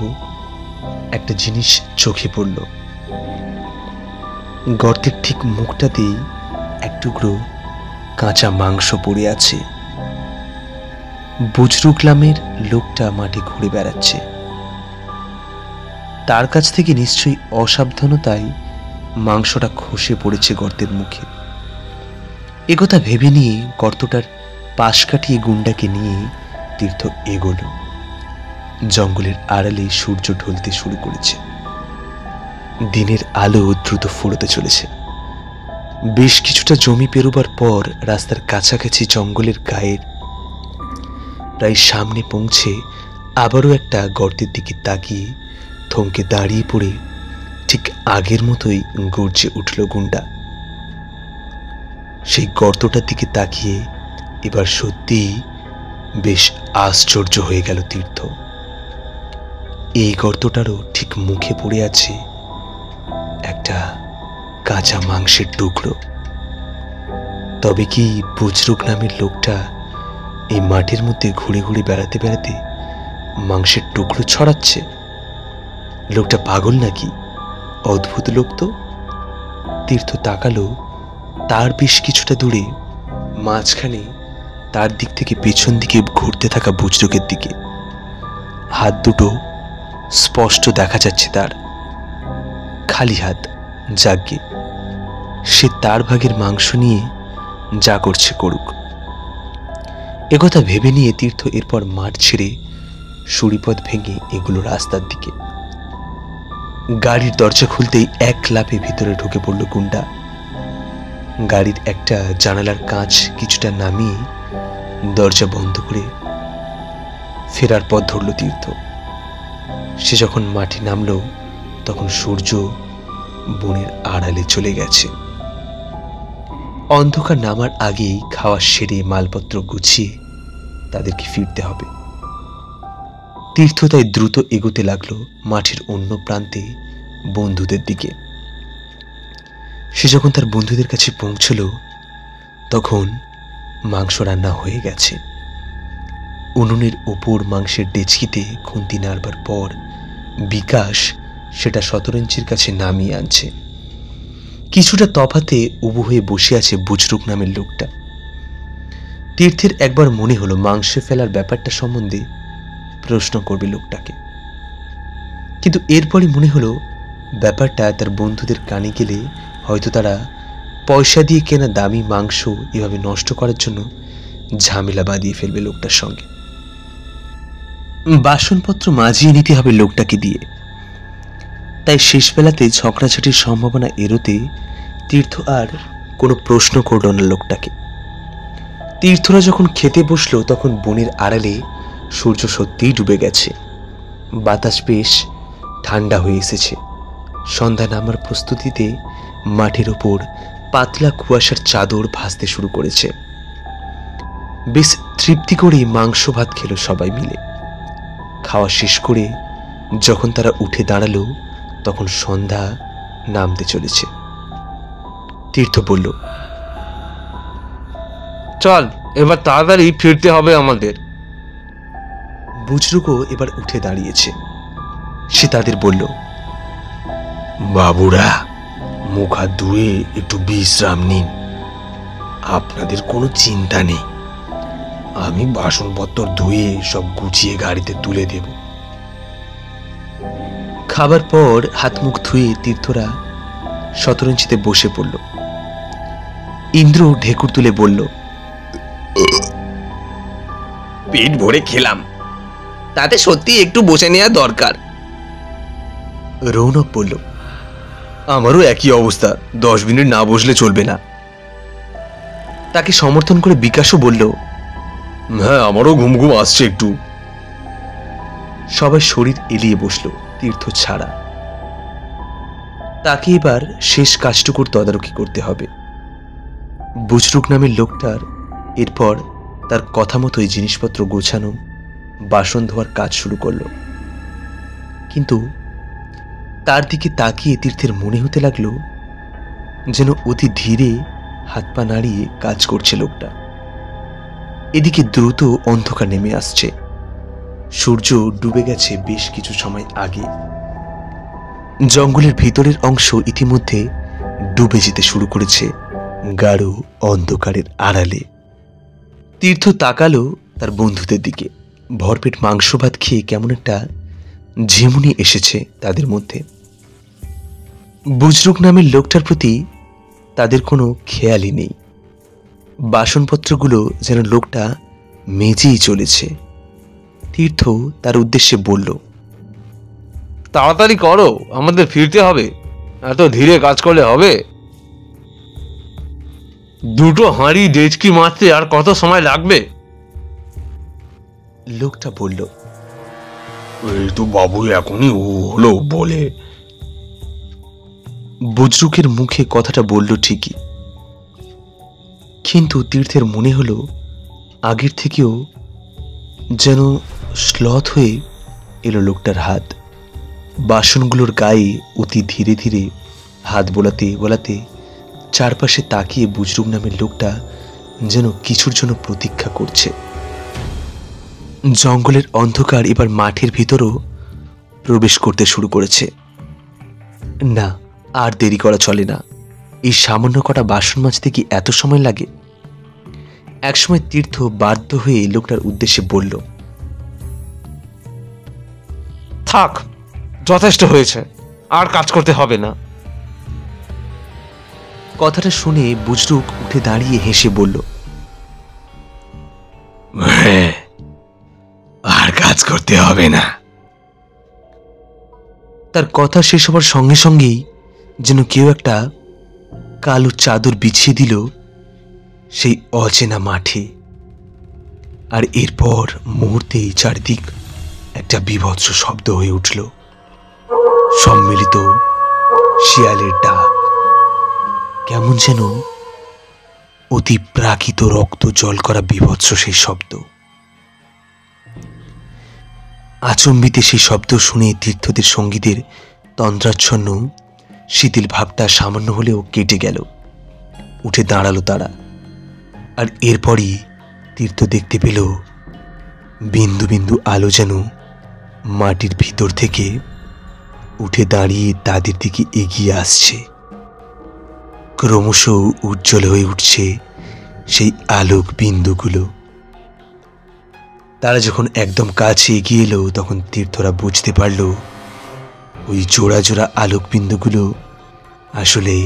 একটা জিনিস চোখে পড়ল। গর্তের ঠিক মুখটাতেই এক টুকরো কাঁচা মাংস পড়ে আছে। বুজরুক নামের লোকটা মাঠে ঘুরে বেড়াচ্ছে। তার কাছ থেকে নিশ্চয়ই অসাবধানতায় মাংসটা খসে পড়েছে গর্তের মুখে। একথা ভেবে নিয়ে গর্তটার পাশ কাটিয়ে গুন্ডাকে নিয়ে তীর্থ এগোল। জঙ্গলের আড়ালে সূর্য ঢলতে শুরু করেছে। দিনের আলো দ্রুত ফুরোতে চলেছে। বেশ কিছুটা জমি পেরোবার পর রাস্তার কাছাকাছি জঙ্গলের গায়ের প্রায় সামনে পৌঁছে আবারও একটা গর্তের দিকে তাকিয়ে থমকে দাঁড়িয়ে পড়ে ঠিক আগের মতোই গর্জে উঠল গুন্ডা। সেই গর্তটার দিকে তাকিয়ে এবার সত্যিই বেশ আশ্চর্য হয়ে গেল তীর্থ। এই গর্তটারও ঠিক মুখে পড়ে আছে একটা কাঁচা মাংসের টুকরো। তবে কি বুজরুক নামের লোকটা এই মাঠের মধ্যে ঘুরে ঘুরে বেড়াতে বেড়াতে মাংসের টুকরো ছড়াচ্ছে? লোকটা পাগল নাকি? অদ্ভুত লোক তো। তীর্থ তাকালো তার বেশ কিছুটা দূরে মাঝখানে তার দিক থেকে পেছন দিকে ঘুরতে থাকা বুজরুকের দিকে। হাত দুটো স্পষ্ট দেখা যাচ্ছে তার, খালি হাত। যাগ্গে, সে তার ভাগের মাংস নিয়ে যা করছে করুক। একথা ভেবে নিয়ে তীর্থ এরপর মাঠ ছেড়ে সুড়িপথ ভেঙে এগুলো রাস্তার দিকে। গাড়ির দরজা খুলতেই এক লাফে ভিতরে ঢুকে পড়ল গুন্ডা। গাড়ির একটা জানালার কাঁচ কিছুটা নামিয়ে দরজা বন্ধ করে ফেরার পথ ধরল তীর্থ। সে যখন মাঠে নামলো তখন সূর্য বনের আড়ালে চলে গেছে। অন্ধকার নামার আগেই খাওয়া সেরে মালপত্র গুছিয়ে তাদেরকে ফিরতে হবে। তীর্থ তাই দ্রুত এগোতে লাগলো মাঠের অন্য প্রান্তে বন্ধুদের দিকে। সে যখন তার বন্ধুদের কাছে পৌঁছল তখন মাংস রান্না হয়ে গেছে। উনুনের ওপর মাংসের ডেচকিতে খুন্তি নাড়বার পর বিকাশ সেটা শতরঞ্চির কাছে নামিয়ে আনছে। কিছুটা তফাতে উবু হয়ে বসে আছে বুজরুক নামের লোকটা। তীর্থের একবার মনে হলো মাংস ফেলার ব্যাপারটা সম্বন্ধে প্রশ্ন করবে লোকটাকে, কিন্তু এরপরই মনে হলো ব্যাপারটা তার বন্ধুদের কানে গেলে হয়তো তারা পয়সা দিয়ে কেনা দামি মাংস এভাবে নষ্ট করার জন্য ঝামেলা বাঁধিয়ে ফেলবে লোকটার সঙ্গে। বাসনপত্র মাজিয়ে নিতে হবে লোকটাকে দিয়ে। তাই শেষবেলাতে ঝগড়াঝাটির সম্ভাবনা এড়োতে তীর্থ আর কোনো প্রশ্ন করল না লোকটাকে। তীর্থরা যখন খেতে বসলো তখন বনের আড়ালে সূর্য সত্যিই ডুবে গেছে। বাতাস বেশ ঠান্ডা হয়ে এসেছে। সন্ধ্যা নামার প্রস্তুতিতে মাঠের ওপর পাতলা কুয়াশার চাদর ভাসতে শুরু করেছে। বেশ তৃপ্তি করে মাংস ভাত খেলো সবাই মিলে। খাওয়া শেষ করে যখন তারা উঠে দাঁড়ালো তখন সন্ধ্যা নামতে চলেছে। তীর্থ বলল, চল এবার তাড়াতাড়ি ফিরতে হবে আমাদের। বুজরুকও এবার উঠে দাঁড়িয়েছে। সে তাদের বলল, বাবুরা, মুখ হাত ধুয়ে একটু বিশ্রাম নিন। আপনাদের কোনো চিন্তা নেই, আমি বাসনপত্র ধুয়ে সব গুছিয়ে গাড়িতে তুলে দেব। খাবার পর হাত মুখ ধুয়ে তীর্থরা শতরঞ্চিতে বসে পড়ল। ইন্দ্র ঢেকুর তুলে বলল, পেট ভরে খেলাম, তাতে সত্যি একটু বসে নেওয়া দরকার। রৌনক বলল, আমারও একই অবস্থা, 10 মিনিট না বসলে চলবে না। তাকে সমর্থন করে বিকাশও বলল, হ্যাঁ আমারও ঘুম ঘুম আসছে একটু। সবাই শরীর এলিয়ে বসল, তীর্থ ছাড়া। তাকে এবার শেষ কাজটুকুর তদারকি করতে হবে। বুজরুক নামের লোকটার এরপর তার কথা মতোই জিনিসপত্র গোছানো, বাসন ধোয়ার কাজ শুরু করলো। কিন্তু তার দিকে তাকিয়ে তীর্থের মনে হতে লাগলো যেন অতি ধীরে হাত পা নাড়িয়ে কাজ করছে লোকটা। এদিকে দ্রুত অন্ধকার নেমে আসছে। সূর্য ডুবে গেছে বেশ কিছু সময় আগে। জঙ্গলের ভিতরের অংশ ইতিমধ্যে ডুবে যেতে শুরু করেছে গাঢ় অন্ধকারের আড়ালে। তীর্থ তাকালো তার বন্ধুদের দিকে। ভরপেট মাংস ভাত খেয়ে কেমন একটা ঝিমুনি এসেছে তাদের মধ্যে। বুজরুক নামের লোকটার প্রতি তাদের কোনো খেয়ালই নেই। বাসনপত্রগুলো যেন লোকটা মেজেই চলেছে। তীর্থ তার উদ্দেশ্যে বলল, তাড়াতাড়ি করো, আমাদের ফিরতে হবে, এত ধীরে কাজ করলে হবে? 2টো হাঁড়ি ডেচকি মারতে আর কত সময় লাগবে? লোকটা বলল। এই তো বাবু এখনই হলো বলে। বুজরুকের মুখে কথাটা বলল ঠিকই, কিন্তু তীর্থের মনে হলো আগের থেকেও যেন স্লথ হয়ে এলো লোকটার হাত। বাসনগুলোর গায়ে অতি ধীরে ধীরে হাত বোলাতে বোলাতে চারপাশে তাকিয়ে বুজরুক নামের লোকটা যেন কিছুর জন্য প্রতীক্ষা করছে। জঙ্গলের অন্ধকার এবার মাঠের ভিতরও প্রবেশ করতে শুরু করেছে। না, আর দেরি করা চলে না। এই সামান্য কটা বাসন মাজতে কি এত সময় লাগে? একসময় তীর্থ বাধ্য হয়ে লোকটার উদ্দেশ্যে বলল, থাক, যথেষ্ট হয়েছে, আর কাজ করতে হবে না। কথাটা শুনে বুজরুক উঠে দাঁড়িয়ে হেসে বলল, হ্যাঁ, আর কাজ করতে হবে না। তার কথা শেষ হবার সঙ্গে সঙ্গেই যেন কেউ একটা কালো চাদর বিছিয়ে দিল সেই অচেনা মাঠে। আর এরপর মুহূর্তেই চারিদিক একটা বীভৎস শব্দ হয়ে উঠল। সম্মিলিত শিয়ালের ডাক, কেমন যেন অতি প্রাকৃত রক্ত জল করা বীভৎস সেই শব্দ। আচম্বিতে সেই শব্দ শুনে তীর্থদের সঙ্গীদের তন্দ্রাচ্ছন্ন শীতল ভাবটা সামান্য হলেও কেটে গেল। উঠে দাঁড়ালো তারা। আর এরপরই তীর্থ দেখতে পেল বিন্দু বিন্দু আলো যেন মাটির ভিতর থেকে উঠে দাঁড়িয়ে তাদের দিকে এগিয়ে আসছে। ক্রমশ উজ্জ্বল হয়ে উঠছে সেই আলোক বিন্দুগুলো। তারা যখন একদম কাছে এগিয়ে এলো তখন তীর্থরা বুঝতে পারল ওই জোড়া জোড়া আলোক বিন্দুগুলো আসলে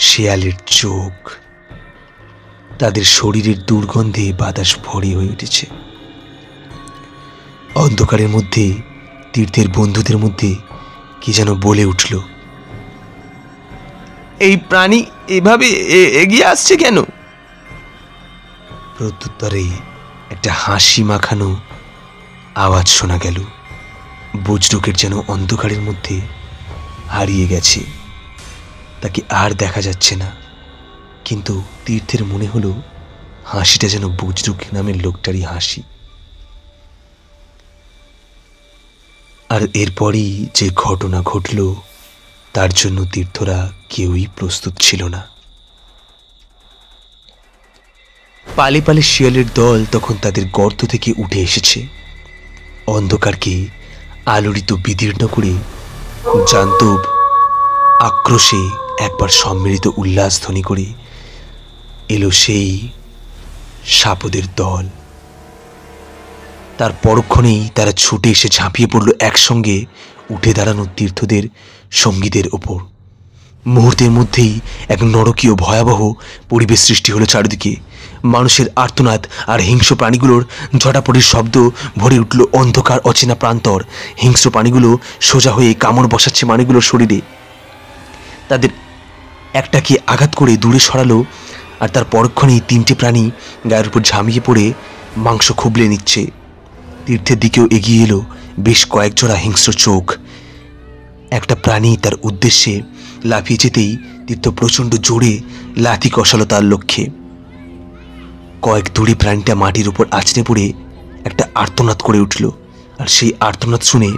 শেয়ালের চোখ। তাদের শরীরের দুর্গন্ধে বাতাস ভরে হয়ে উঠেছে। অন্ধকারের মধ্যে তীর্থের বন্ধুদের মধ্যে কি যেন বলে উঠল, এই প্রাণী এভাবে এগিয়ে আসছে কেন? প্রত্যুত্তরে একটা হাসি মাখানো আওয়াজ শোনা গেল। বুজরুকের যেন অন্ধকারের মধ্যে হারিয়ে গেছে, তাকে আর দেখা যাচ্ছে না। কিন্তু তীর্থের মনে হলো হাসিটা যেন বুজরুক নামের লোকটারই হাসি। আর এরপরই যে ঘটনা ঘটল তার জন্য তীর্থরা কেউই প্রস্তুত ছিল না। পালে পালে শিয়ালের দল তখন তাদের গর্ত থেকে উঠে এসেছে। অন্ধকারকে আলোড়িত বিদীর্ণ করে জান্তব আক্রোশে একবার সম্মিলিত উল্লাস ধ্বনি করে এলো সেই সাপদের দল। তার পরক্ষণেই তারা ছুটে এসে ঝাঁপিয়ে পড়ল একসঙ্গে উঠে দাঁড়ানো তীর্থদের সঙ্গীদের ওপর। মুহূর্তের মধ্যেই এক নরকীয় ভয়াবহ পরিবেশ সৃষ্টি হলো চারিদিকে। মানুষের আর্তনাদ আর হিংস্র প্রাণীগুলোর ঝটাপটির শব্দ ভরে উঠল অন্ধকার অচেনা প্রান্তর। হিংস্র প্রাণীগুলো সোজা হয়ে কামড় বসাচ্ছে মানুষগুলোর শরীরে। তাদের একটাকে আঘাত করে দূরে সরালো, আর তার পরক্ষণেই 3টে প্রাণী গায়ের উপর ঝামিয়ে পড়ে মাংস খুবলে নিচ্ছে। তীর্থের দিকেও এগিয়ে এলো বেশ কয়েক জোড়া হিংস্র চোখ। একটা প্রাণী তার উদ্দেশ্যে লাফিয়ে যেতেই তীর্থ প্রচণ্ড জোরে লাথি কষালো তার লক্ষ্যে। কয়েক দূরে প্রাণীটা মাটির উপর আছড়ে পড়ে একটা আর্তনাদ করে উঠল, আর সেই আর্তনাদ শুনে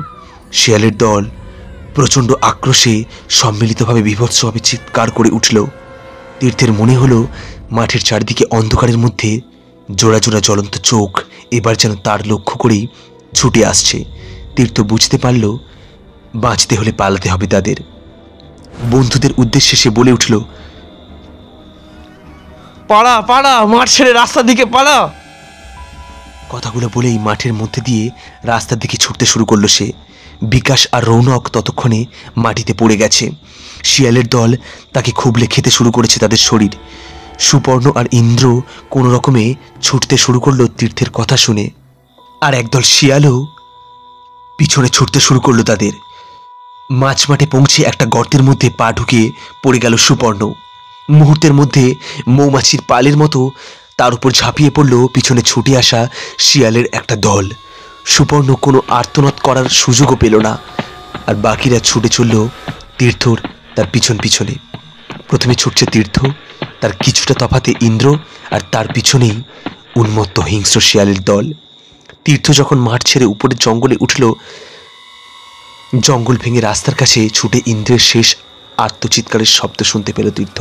শিয়ালের দল প্রচণ্ড আক্রোশে সম্মিলিতভাবে বিভৎসভাবে চিৎকার করে উঠল। তীর্থের মনে হলো মাঠের চারিদিকে অন্ধকারের মধ্যে জোড়া জোড়া জ্বলন্ত চোখ এবার যেন তার লক্ষ্য করেই ছুটে আসছে। তীর্থ বুঝতে পারল বাঁচতে হলে পালাতে হবে তাদের। বন্ধুদের উদ্দেশ্যে সে বলে উঠল, পালা পালা, মাঠ ছেড়ে রাস্তার দিকে পালা। কথাগুলো বলেই মাঠের মধ্যে দিয়ে রাস্তার দিকে ছুটতে শুরু করলো সে। বিকাশ আর রৌনক ততক্ষণে মাটিতে পড়ে গেছে। শিয়ালের দল তাকে খুবলে খেতে শুরু করেছে তাদের শরীর। সুপর্ণ আর ইন্দ্র কোনো রকমে ছুটতে শুরু করলো তীর্থের কথা শুনে, আর একদল শিয়ালও পিছনে ছুটতে শুরু করলো তাদের। মাঝ মাঠে পৌঁছে একটা গর্তের মধ্যে পা ঢুকিয়ে পড়ে গেল সুপর্ণ। মুহূর্তের মধ্যে মৌমাছির পালের মতো তার উপর ঝাঁপিয়ে পড়ল পিছনে ছুটে আসা শিয়ালের একটা দল। সুপর্ণ কোনো আর্তনাদ করার সুযোগও পেল না, আর বাকিরা ছুটে চলল তীর্থর তার পিছন পিছনে। প্রথমে ছুটছে তীর্থ, তার কিছুটা তফাতে ইন্দ্র, আর তার পিছনেই উন্মত্ত হিংস্র শিয়ালের দল। তীর্থ যখন মাঠ ছেড়ে উপরে জঙ্গলে উঠল, জঙ্গল ভেঙে রাস্তার কাছে ছুটে ইন্দ্রের শেষ আর্তচিৎকারের শব্দ শুনতে পেল তীর্থ।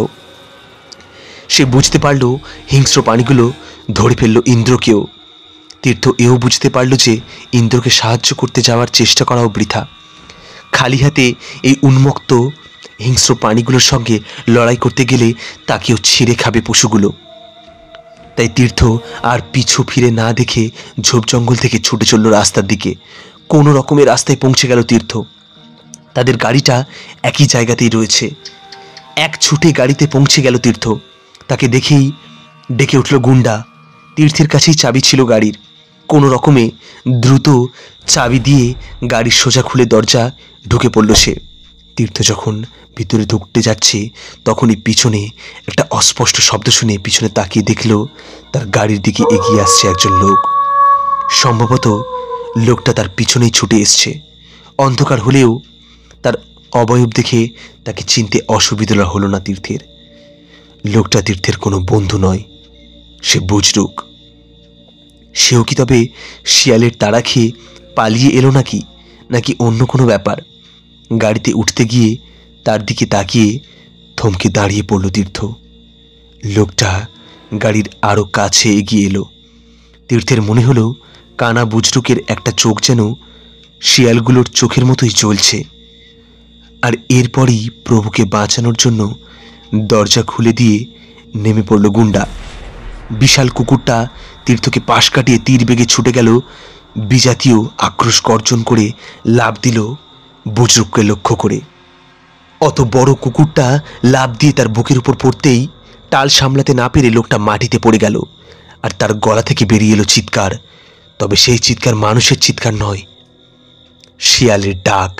সে বুঝতে পারল হিংস্র প্রাণীগুলো ধরে ফেলল ইন্দ্রকেও। তীর্থ এও বুঝতে পারল যে ইন্দ্রকে সাহায্য করতে যাওয়ার চেষ্টা করাও বৃথা। খালি হাতে এই উন্মুক্ত হিংস্র প্রাণীগুলোর সঙ্গে লড়াই করতে গেলে তাকেও ছিঁড়ে খাবে পশুগুলো। তাই তীর্থ আর পিছু ফিরে না দেখে ঝোপ জঙ্গল থেকে ছুটে চলল রাস্তার দিকে। কোনো রকমের রাস্তায় পৌঁছে গেল তীর্থ। তাদের গাড়িটা একই জায়গাতেই রয়েছে। এক ছুটে গাড়িতে পৌঁছে গেল তীর্থ। তাকে দেখেই ডেকে উঠল গুন্ডা। তীর্থের কাছেই চাবি ছিল গাড়ির। কোনো রকমে দ্রুত চাবি দিয়ে গাড়ির সোজা খুলে দরজা ঢুকে পড়ল সে। তীর্থ যখন ভিতরে ঢুকতে যাচ্ছে তখনই পিছনে একটা অস্পষ্ট শব্দ শুনে পিছনে তাকিয়ে দেখল তার গাড়ির দিকে এগিয়ে আসছে একজন লোক। সম্ভবত লোকটা তার পিছনেই ছুটে এসছে। অন্ধকার হলেও তার অবয়ব দেখে তাকে চিনতে অসুবিধা হলো না তীর্থের। লোকটা তীর্থের কোনো বন্ধু নয়, সে বুজরুক। সেও কি তবে শিয়ালের তাড়া খেয়ে পালিয়ে এলো নাকি অন্য কোনো ব্যাপার? গাড়িতে উঠতে গিয়ে তার দিকে তাকিয়ে থমকে দাঁড়িয়ে পড়ল তীর্থ। লোকটা গাড়ির আরও কাছে এগিয়ে এলো। তীর্থের মনে হলো কানা বুজরুকের একটা চোখ যেন শিয়ালগুলোর চোখের মতোই জ্বলছে। আর এরপরই প্রভুকে বাঁচানোর জন্য দরজা খুলে দিয়ে নেমে পড়ল গুন্ডা। বিশাল কুকুরটা তীর্থকে পাশ কাটিয়ে তীর বেগে ছুটে গেল। বিজাতীয় আক্রোশ গর্জন করে লাফ দিল বুজরুককে লক্ষ্য করে। অত বড় কুকুরটা লাফ দিয়ে তার বুকের উপর পড়তেই টাল সামলাতে না পেরে লোকটা মাটিতে পড়ে গেল, আর তার গলা থেকে বেরিয়ে এলো চিৎকার। তবে সেই চিৎকার মানুষের চিৎকার নয়, শিয়ালের ডাক।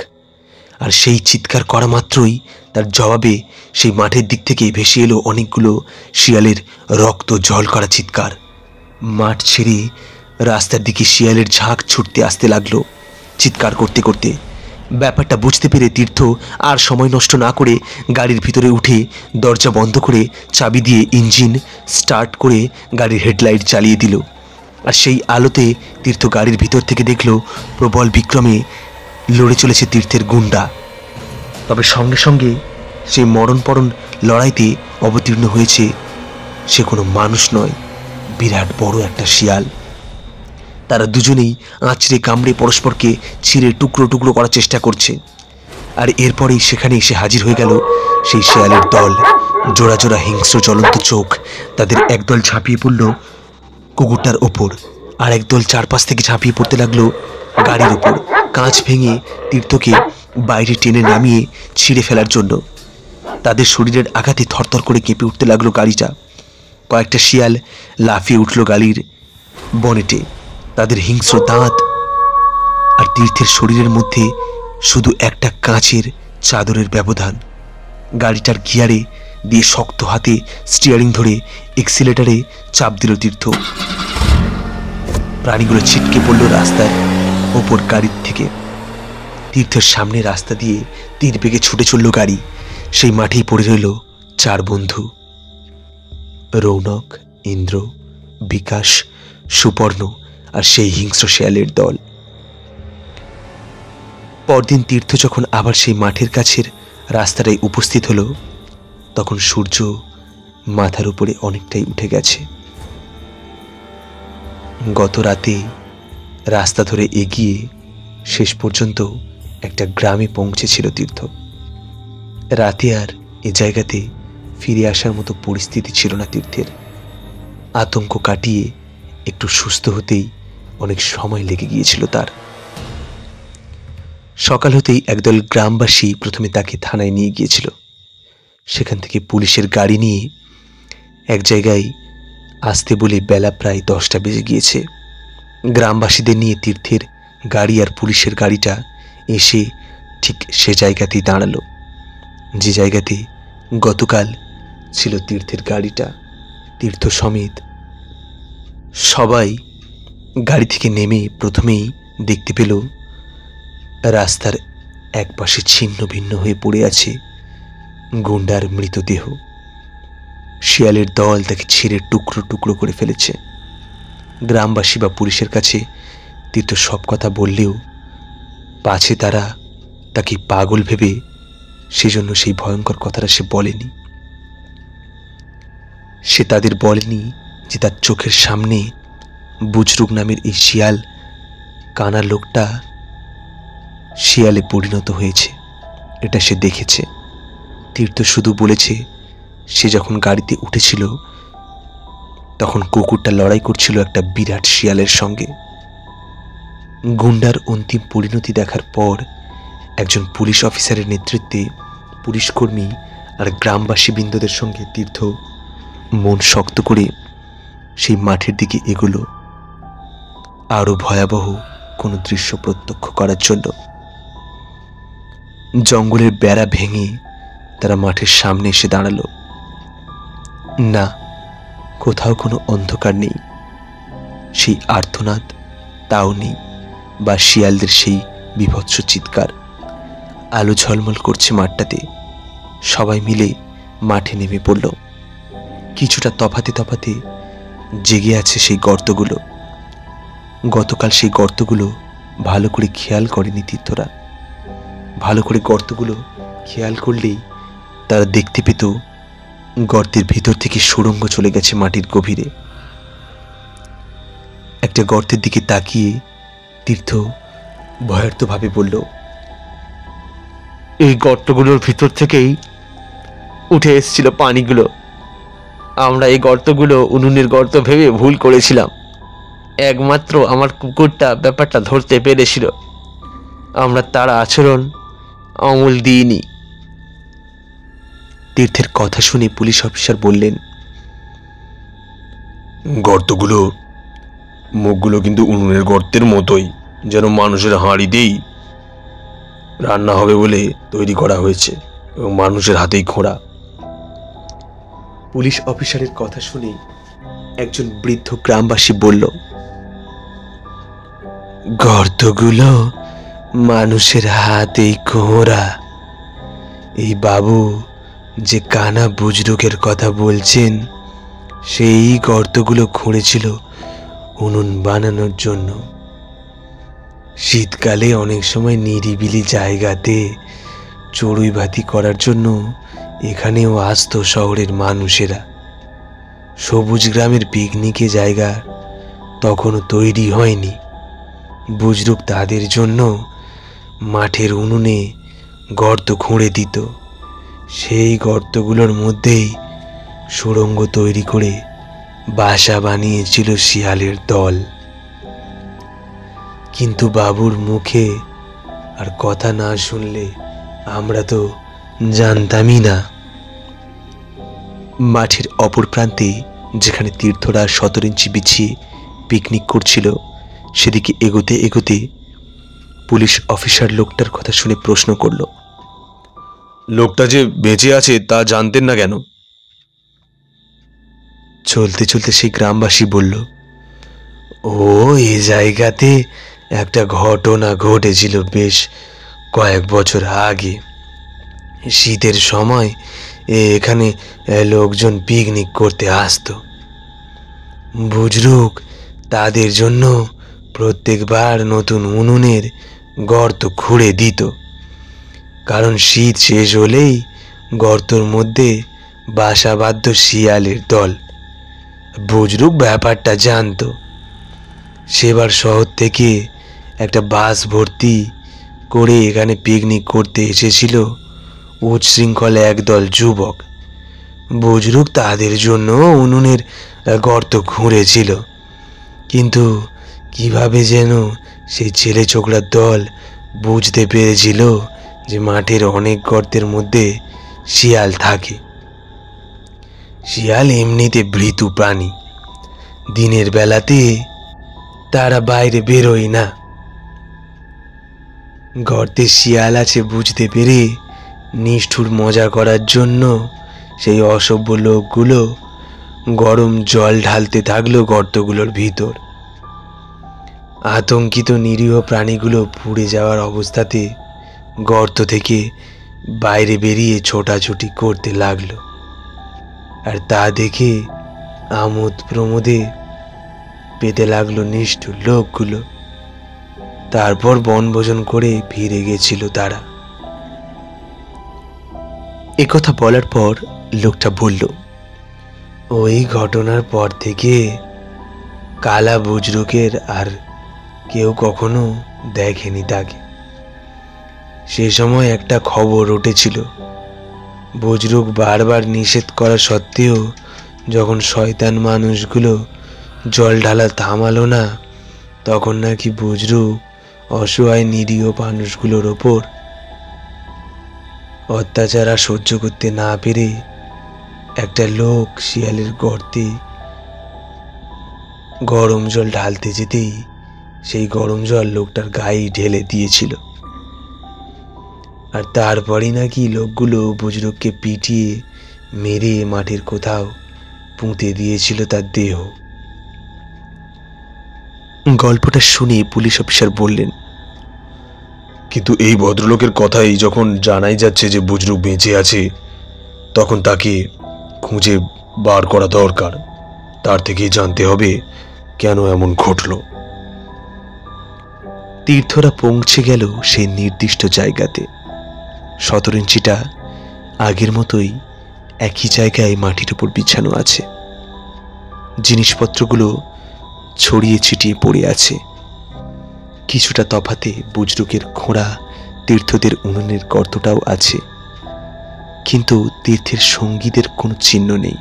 আর সেই চিৎকার করা মাত্রই তার জবাবে সেই মাঠের দিক থেকে ভেসে এলো অনেকগুলো শিয়ালের রক্ত জল করা চিৎকার। মাঠ ছেড়ে রাস্তার দিকে শিয়ালের ঝাঁক ছুটতে আসতে লাগলো চিৎকার করতে করতে। ব্যাপারটা বুঝতে পেরে তীর্থ আর সময় নষ্ট না করে গাড়ির ভিতরে উঠে দরজা বন্ধ করে চাবি দিয়ে ইঞ্জিন স্টার্ট করে গাড়ির হেডলাইট জ্বালিয়ে দিল। আর সেই আলোতে তীর্থ গাড়ির ভিতর থেকে দেখল প্রবল বিক্রমে লড়ে চলেছে তীর্থের গুন্ডা। তবে সঙ্গে সঙ্গে সেই মরণপরণ লড়াইতে অবতীর্ণ হয়েছে সে কোনো মানুষ নয়, বিরাট বড় একটা শিয়াল। তারা দুজনেই আঁচড়ে কামড়ে পরস্পরকে ছিঁড়ে টুকরো টুকরো করার চেষ্টা করছে। আর এরপরেই সেখানে এসে হাজির হয়ে গেল সেই শিয়ালের দল। জোড়া জোড়া হিংস্র জ্বলন্ত চোখ। তাদের একদল ঝাঁপিয়ে পড়ল কুকুরটার ওপর, আর একদল চারপাশ থেকে ঝাঁপিয়ে পড়তে লাগলো গাড়ির ওপর, কাঁচ ভেঙে তীর্থকে বাইরে টেনে নামিয়ে ছিঁড়ে ফেলার জন্য। তাদের শরীরের আঘাতে থরথর করে কেঁপে উঠতে লাগলো গাড়িটা। কয়েকটা শিয়াল লাফিয়ে উঠল গাড়ির বনেটে, তাদের হিংস্র দাঁত আর তীর্থের শরীরের মধ্যে শুধু একটা কাঁচের চাদরের ব্যবধান। গাড়িটার গিয়ারে দিয়ে শক্ত হাতে স্টিয়ারিং ধরে এক্সিলেটারে চাপ দিল তীর্থ। প্রাণীগুলো ছিটকে পড়ল রাস্তার ওপর গাড়ির থেকে। তীর্থের সামনে রাস্তা দিয়ে তীর বেগে ছুটে চলল গাড়ি। সেই মাঠেই পড়ে রইল 4 বন্ধু, রৌনক, ইন্দ্র, বিকাশ, সুপর্ণ আর সেই হিংস্র শেয়ালের দল। পরদিন তীর্থ যখন আবার সেই মাঠের কাছের রাস্তাটায় উপস্থিত হলো, তখন সূর্য মাথার উপরে অনেকটাই উঠে গেছে। গত রাতে রাস্তা ধরে এগিয়ে শেষ পর্যন্ত একটা গ্রামে পৌঁছেছিল তীর্থ। রাতে আর এ জায়গাতে ফিরে আসার মতো পরিস্থিতি ছিল না তীর্থের। আতঙ্ক কাটিয়ে একটু সুস্থ হতেই অনেক সময় লেগে গিয়েছিল তার। সকাল হতেই একদল গ্রামবাসী প্রথমে তাকে থানায় নিয়ে গিয়েছিল। সেখান থেকে পুলিশের গাড়ি নিয়ে এক জায়গায় আসতে বলে বেলা প্রায় 10টা বেজে গিয়েছে। গ্রামবাসীদের নিয়ে তীর্থের গাড়ি আর পুলিশের গাড়িটা এসে ঠিক সে জায়গাতেই দাঁড়ালো, যে জায়গাতে গতকাল ছিল তীর্থের গাড়িটা। তীর্থ সমেত সবাই গাড়ি থেকে নেমে প্রথমেই দেখতে পেল রাস্তার এক পাশে ছিন্ন ভিন্ন হয়ে পড়ে আছে গুন্ডার মৃতদেহ। শিয়ালের দল তাকে ছিঁড়ে টুকরো টুকরো করে ফেলেছে। গ্রামবাসী বা পুলিশের কাছে তীর্থ সব কথা বললেও পাছে তারা তাকে পাগল ভেবে সেজন্য সেই ভয়ঙ্কর কথাটা সে বলেনি। সে তাদের বলেনি যে তার চোখের সামনে বুজরুক নামের এই শিয়াল কানা লোকটা শিয়ালে পরিণত হয়েছে, এটা সে দেখেছে। তীর্থ শুধু বলেছে সে যখন গাড়িতে উঠেছিল তখন কুকুরটা লড়াই করছিল একটা বিরাট শিয়ালের সঙ্গে। গুন্ডার অন্তিম পরিণতি দেখার পর একজন পুলিশ অফিসারের নেতৃত্বে পুলিশকর্মী আর গ্রামবাসী বৃন্দদের সঙ্গে তীর্থ মন শক্ত করে সেই মাঠের দিকে এগোলো আরো ভয়াবহ কোনো দৃশ্য প্রত্যক্ষ করার জন্য। জঙ্গলের বেড়া ভেঙে তারা মাঠের সামনে এসে দাঁড়ালো। না, কোথাও কোনো অন্ধকার নেই, সেই আর্তনাদ তাও নেই, বা শিয়ালদের সেই বিভৎস চিৎকার। আলো ঝলমল করছে মাঠটাতে। সবাই মিলে মাঠে নেমে পড়ল। কিছুটা তফাতে তফাতে জেগে আছে সেই গর্তগুলো। গতকাল সেই গর্তগুলো ভালো করে খেয়াল করেনি তীর্থরা। ভালো করে গর্তগুলো খেয়াল করলেই তারা দেখতে পেত গর্তের ভিতর থেকে সুড়ঙ্গ চলে গেছে মাটির গভীরে। একটা গর্তের দিকে তাকিয়ে তীর্থ ভয়ার্তভাবে বলল, এই গর্তগুলোর ভিতর থেকেই উঠে এসেছিল পানিগুলো। আমরা এই গর্তগুলো উনুনের গর্ত ভেবে ভুল করেছিলাম। একমাত্র আমার কুকুরটা ব্যাপারটা ধরতে পেরেছিল। আমরা তার আচরণ আমল দিইনি। তীর্থের কথা শুনে পুলিশ অফিসার বললেন, গর্তগুলো মুখগুলো কিন্তু উনুনের গর্তের মতোই, যেন মানুষের হাঁড়িতেই রান্না হবে বলে তৈরি করা হয়েছে এবং মানুষের হাতেই খোঁড়া। পুলিশ অফিসারের কথা শুনে একজন বৃদ্ধ গ্রামবাসী বলল, গর্তগুলো মানুষের হাতেই খোঁড়া। এই বাবু যে কানা বুজরুকের কথা বলছেন, সেই গর্তগুলো খুঁড়েছিল উনুন বানানোর জন্য। শীতকালে অনেক সময় নিরিবিলি জায়গাতে চড়ুই ভাতি করার জন্য এখানেও আসতো শহরের মানুষেরা। সবুজ গ্রামের পিকনিকে জায়গা তখনও তৈরি হয়নি। বুজরুক তাদের জন্য মাঠের উনুনে গর্ত খুঁড়ে দিত। সেই গর্তগুলোর মধ্যেই সুড়ঙ্গ তৈরি করে বাসা বানিয়েছিল শিয়ালের দল। কিন্তু বাবুর মুখে আর কথা না শুনলে আমরা তো জানতামই না মাঠের অপর প্রান্তে যেখানে তীর্থরা 17 ইঞ্চি বিছিয়ে পিকনিক করছিল, সেদিকে এগোতে এগোতে পুলিশ অফিসার লোকটার কথা শুনে প্রশ্ন করল, লোকটা যে বেঁচে আছে তা জানতেন না কেন? চলতে চলতে সেই গ্রামবাসী বলল, ও এই জায়গাতে একটা ঘটনা ঘটেছিল বেশ কয়েক বছর আগে। শীতের সময় এখানে লোকজন পিকনিক করতে আসতো। বুজরুক তাদের জন্য প্রত্যেকবার নতুন উনুনের গর্ত খুঁড়ে দিত, কারণ শীত শেষ হলেই গর্তর মধ্যে বাসা বাঁধত শিয়ালের দল। বুজরুক ব্যাপারটা জানতো। সেবার শহর থেকে একটা বাস ভর্তি করে এখানে পিকনিক করতে এসেছিল উচ্ছৃঙ্খল একদল যুবক। বুজরুক তাদের জন্য উনুনের গর্ত খুঁড়েছিল, কিন্তু কিভাবে যেন সেই ছেলে ছোকরার দল বুঝতে পেরেছিল যে মাঠের অনেক গর্তের মধ্যে শিয়াল থাকে। শিয়াল এমনিতে ভীতু প্রাণী, দিনের বেলাতে তারা বাইরে বেরোয় না। গর্তে শিয়াল আছে বুঝতে পেরে নিষ্ঠুর মজা করার জন্য সেই অসভ্য লোকগুলো গরম জল ঢালতে থাকলো গর্তগুলোর ভিতর। আতঙ্কিত নিরীহ প্রাণীগুলো পুড়ে যাওয়ার অবস্থাতে গর্ত থেকে বাইরে বেরিয়ে ছোটাছুটি করতে লাগলো, আর তা দেখে আমোদ প্রমোদে পেতে লাগলো নিষ্ঠুর লোকগুলো। তারপর বনভোজন করে ফিরে গেছিল তারা। একথা বলার পর লোকটা বলল, ওই ঘটনার পর থেকে কালা বুজরুকের আর কেউ কখনো দেখেনি তাকে। সে সময় একটা খবর উঠেছিল, বুজরুক বারবার নিষেধ করা সত্ত্বেও যখন শয়তান মানুষগুলো জল ঢালা থামালো না, তখন নাকি বুজরুক অসহায় নিরীহ মানুষগুলোর ওপর অত্যাচার আর সহ্য করতে না পেরে একটা লোক শিয়ালের গর্তে গরম জল ঢালতে যেতেই সেই গরম জল লোকটার গায়ে ঢেলে দিয়েছিল। আর তারপরই নাকি লোকগুলো বুজরুককে পিটিয়ে মেরে মাঠের কোথাও পুঁতে দিয়েছিল তার দেহ। গল্পটা শুনে পুলিশ অফিসার বললেন, কিন্তু এই ভদ্রলোকের কথাই যখন জানাই যাচ্ছে যে বুজরুক বেঁচে আছে, তখন তাকে খুঁজে বার করা দরকার। তার থেকেই জানতে হবে কেন এমন ঘটল। তীর্থরা পৌঁছে গেল সেই নির্দিষ্ট জায়গাতে। 17 ইঞ্চিটা আগের মতোই একই জায়গায় মাটির উপর বিছানো আছে। জিনিসপত্রগুলো ছড়িয়ে ছিটিয়ে পড়ে আছে। কিছুটা তফাতে বুজরুকের খোঁড়া তীর্থদের উনুনের গর্তটাও আছে, কিন্তু তীর্থের সঙ্গীদের কোনো চিহ্ন নেই।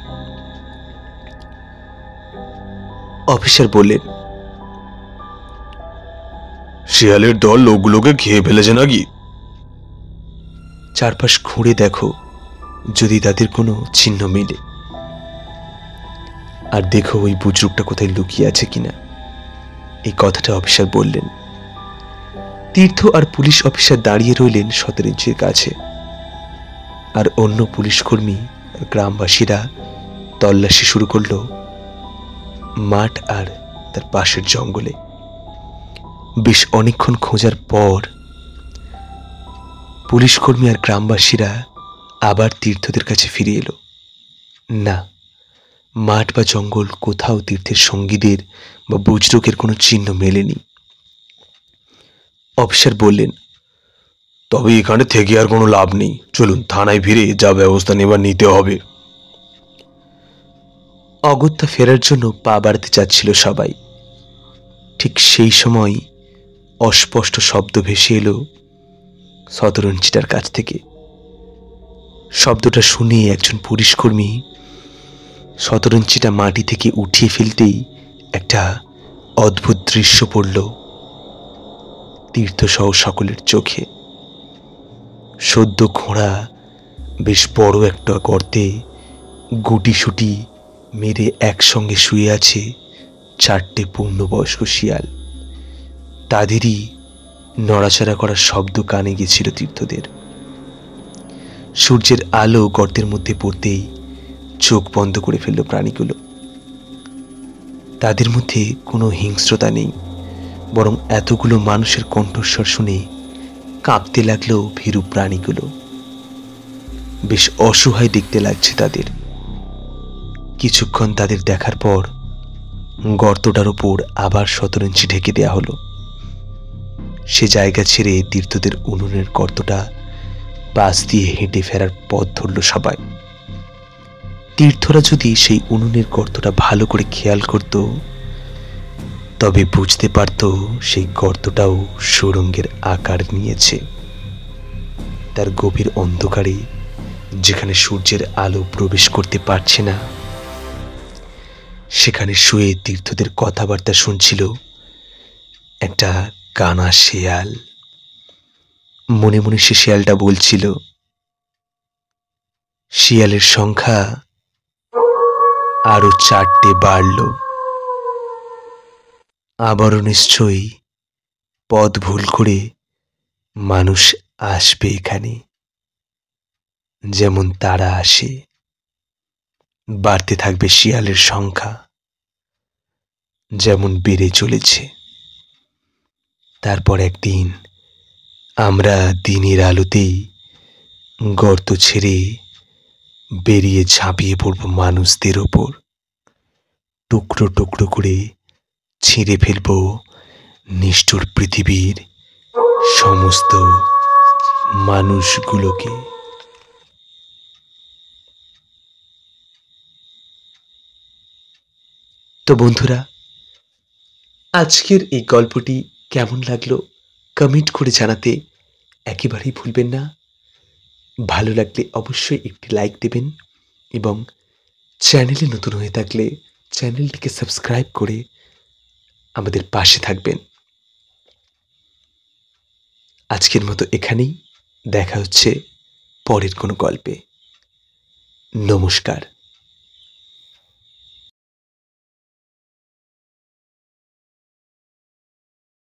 অফিসার বললেন, শিয়ালের দল লোকগুলোকে খেয়ে ফেলেছে নাকি? চারপাশ ঘুরে দেখো যদি তাদের কোনো চিহ্ন মেলে, আর দেখো ওই বুজরুকটা কোথায় লুকিয়ে আছে কিনা। এই কথাটা অফিসার বললেন। তীর্থ আর পুলিশ অফিসার দাঁড়িয়ে রইলেন 17 ইঞ্চির কাছে, আর অন্য পুলিশ কর্মী আর গ্রামবাসীরা তল্লাশি শুরু করলো মাঠ আর তার পাশের জঙ্গলে। বেশ অনেকক্ষণ খোঁজার পর পুলিশ কর্মী আর গ্রামবাসীরা আবার তীর্থদের কাছে ফিরে এলো। না, মাঠ বা জঙ্গল কোথাও তীর্থের সঙ্গীদের বা বুজরুকের কোনো চিহ্ন মেলেনি। অফিসার বললেন, তবে এখানে থেকে আর কোনো লাভ নেই, চলুন থানায় ফিরে যা ব্যবস্থা নেবার নিতে হবে। অগত্যা ফেরার জন্য পা বাড়াতে চাচ্ছিল সবাই। ঠিক সেই সময় অস্পষ্ট শব্দ ভেসে এলো 17 ইঞ্চিটার কাছ থেকে। শব্দটা শুনে একজন পুলিশকর্মী 17 ইঞ্চিটা মাটি থেকে উঠিয়ে ফেলতেই একটা অদ্ভুত দৃশ্য পড়ল তীর্থসহ সকলের চোখে। সদ্য খোঁড়া বেশ বড় একটা গর্তে গুটিসুটি মেরে একসঙ্গে শুয়ে আছে 4টে পূর্ণবয়স্ক শিয়াল। তাদেরই নড়াচড়া করার শব্দ কানে গেছিল তীর্থদের। সূর্যের আলো গর্তের মধ্যে পড়তেই চোখ বন্ধ করে ফেলল প্রাণীগুলো। তাদের মধ্যে কোনো হিংস্রতা নেই, বরং এতগুলো মানুষের কণ্ঠস্বর শুনে কাঁপতে লাগলো ভীরু প্রাণীগুলো। বেশ অসহায় দেখতে লাগছে তাদের। কিছুক্ষণ তাদের দেখার পর গর্তটার ওপর আবার 17 ইঞ্চি ঢেকে দেয়া হলো। সে জায়গা ছেড়ে তীর্থদের উনুনের গর্তটা পাশ দিয়ে হেঁটে ফেরার পথ ধরল সবাই। তীর্থরা যদি সেই উনুনের গর্তটা ভালো করে খেয়াল করত, তবে বুঝতে পারত সেই গর্তটাও সুড়ঙ্গের আকার নিয়েছে। তার গভীর অন্ধকারে, যেখানে সূর্যের আলো প্রবেশ করতে পারছে না, সেখানে শুয়ে তীর্থদের কথাবার্তা শুনছিল একটা কানা শেয়াল। মনে মনে সে শেয়ালটা বলছিল, শিয়ালের সংখ্যা আরো 4টে বাড়ল। আবারও নিশ্চয়ই পথ ভুল করে মানুষ আসবে এখানে, যেমন তারা আসে। বাড়তে থাকবে শিয়ালের সংখ্যা, যেমন বেড়ে চলেছে। তারপর একদিন আমরা দিনের আলোতেই গর্ত ছেড়ে বেরিয়ে ঝাঁপিয়ে পড়ব মানুষদের ওপর। টুকরো টুকরো করে ছিঁড়ে ফেলব নিষ্ঠুর পৃথিবীর সমস্ত মানুষগুলোকে। তো বন্ধুরা, আজকের এই গল্পটি কেমন লাগলো কমেন্ট করে জানাতে একেবারেই ভুলবেন না। ভালো লাগলে অবশ্যই একটি লাইক দেবেন এবং চ্যানেলে নতুন হয়ে থাকলে চ্যানেলটিকে সাবস্ক্রাইব করে আমাদের পাশে থাকবেন। আজকের মতো এখানেই, দেখা হচ্ছে পরের কোনো গল্পে। নমস্কার।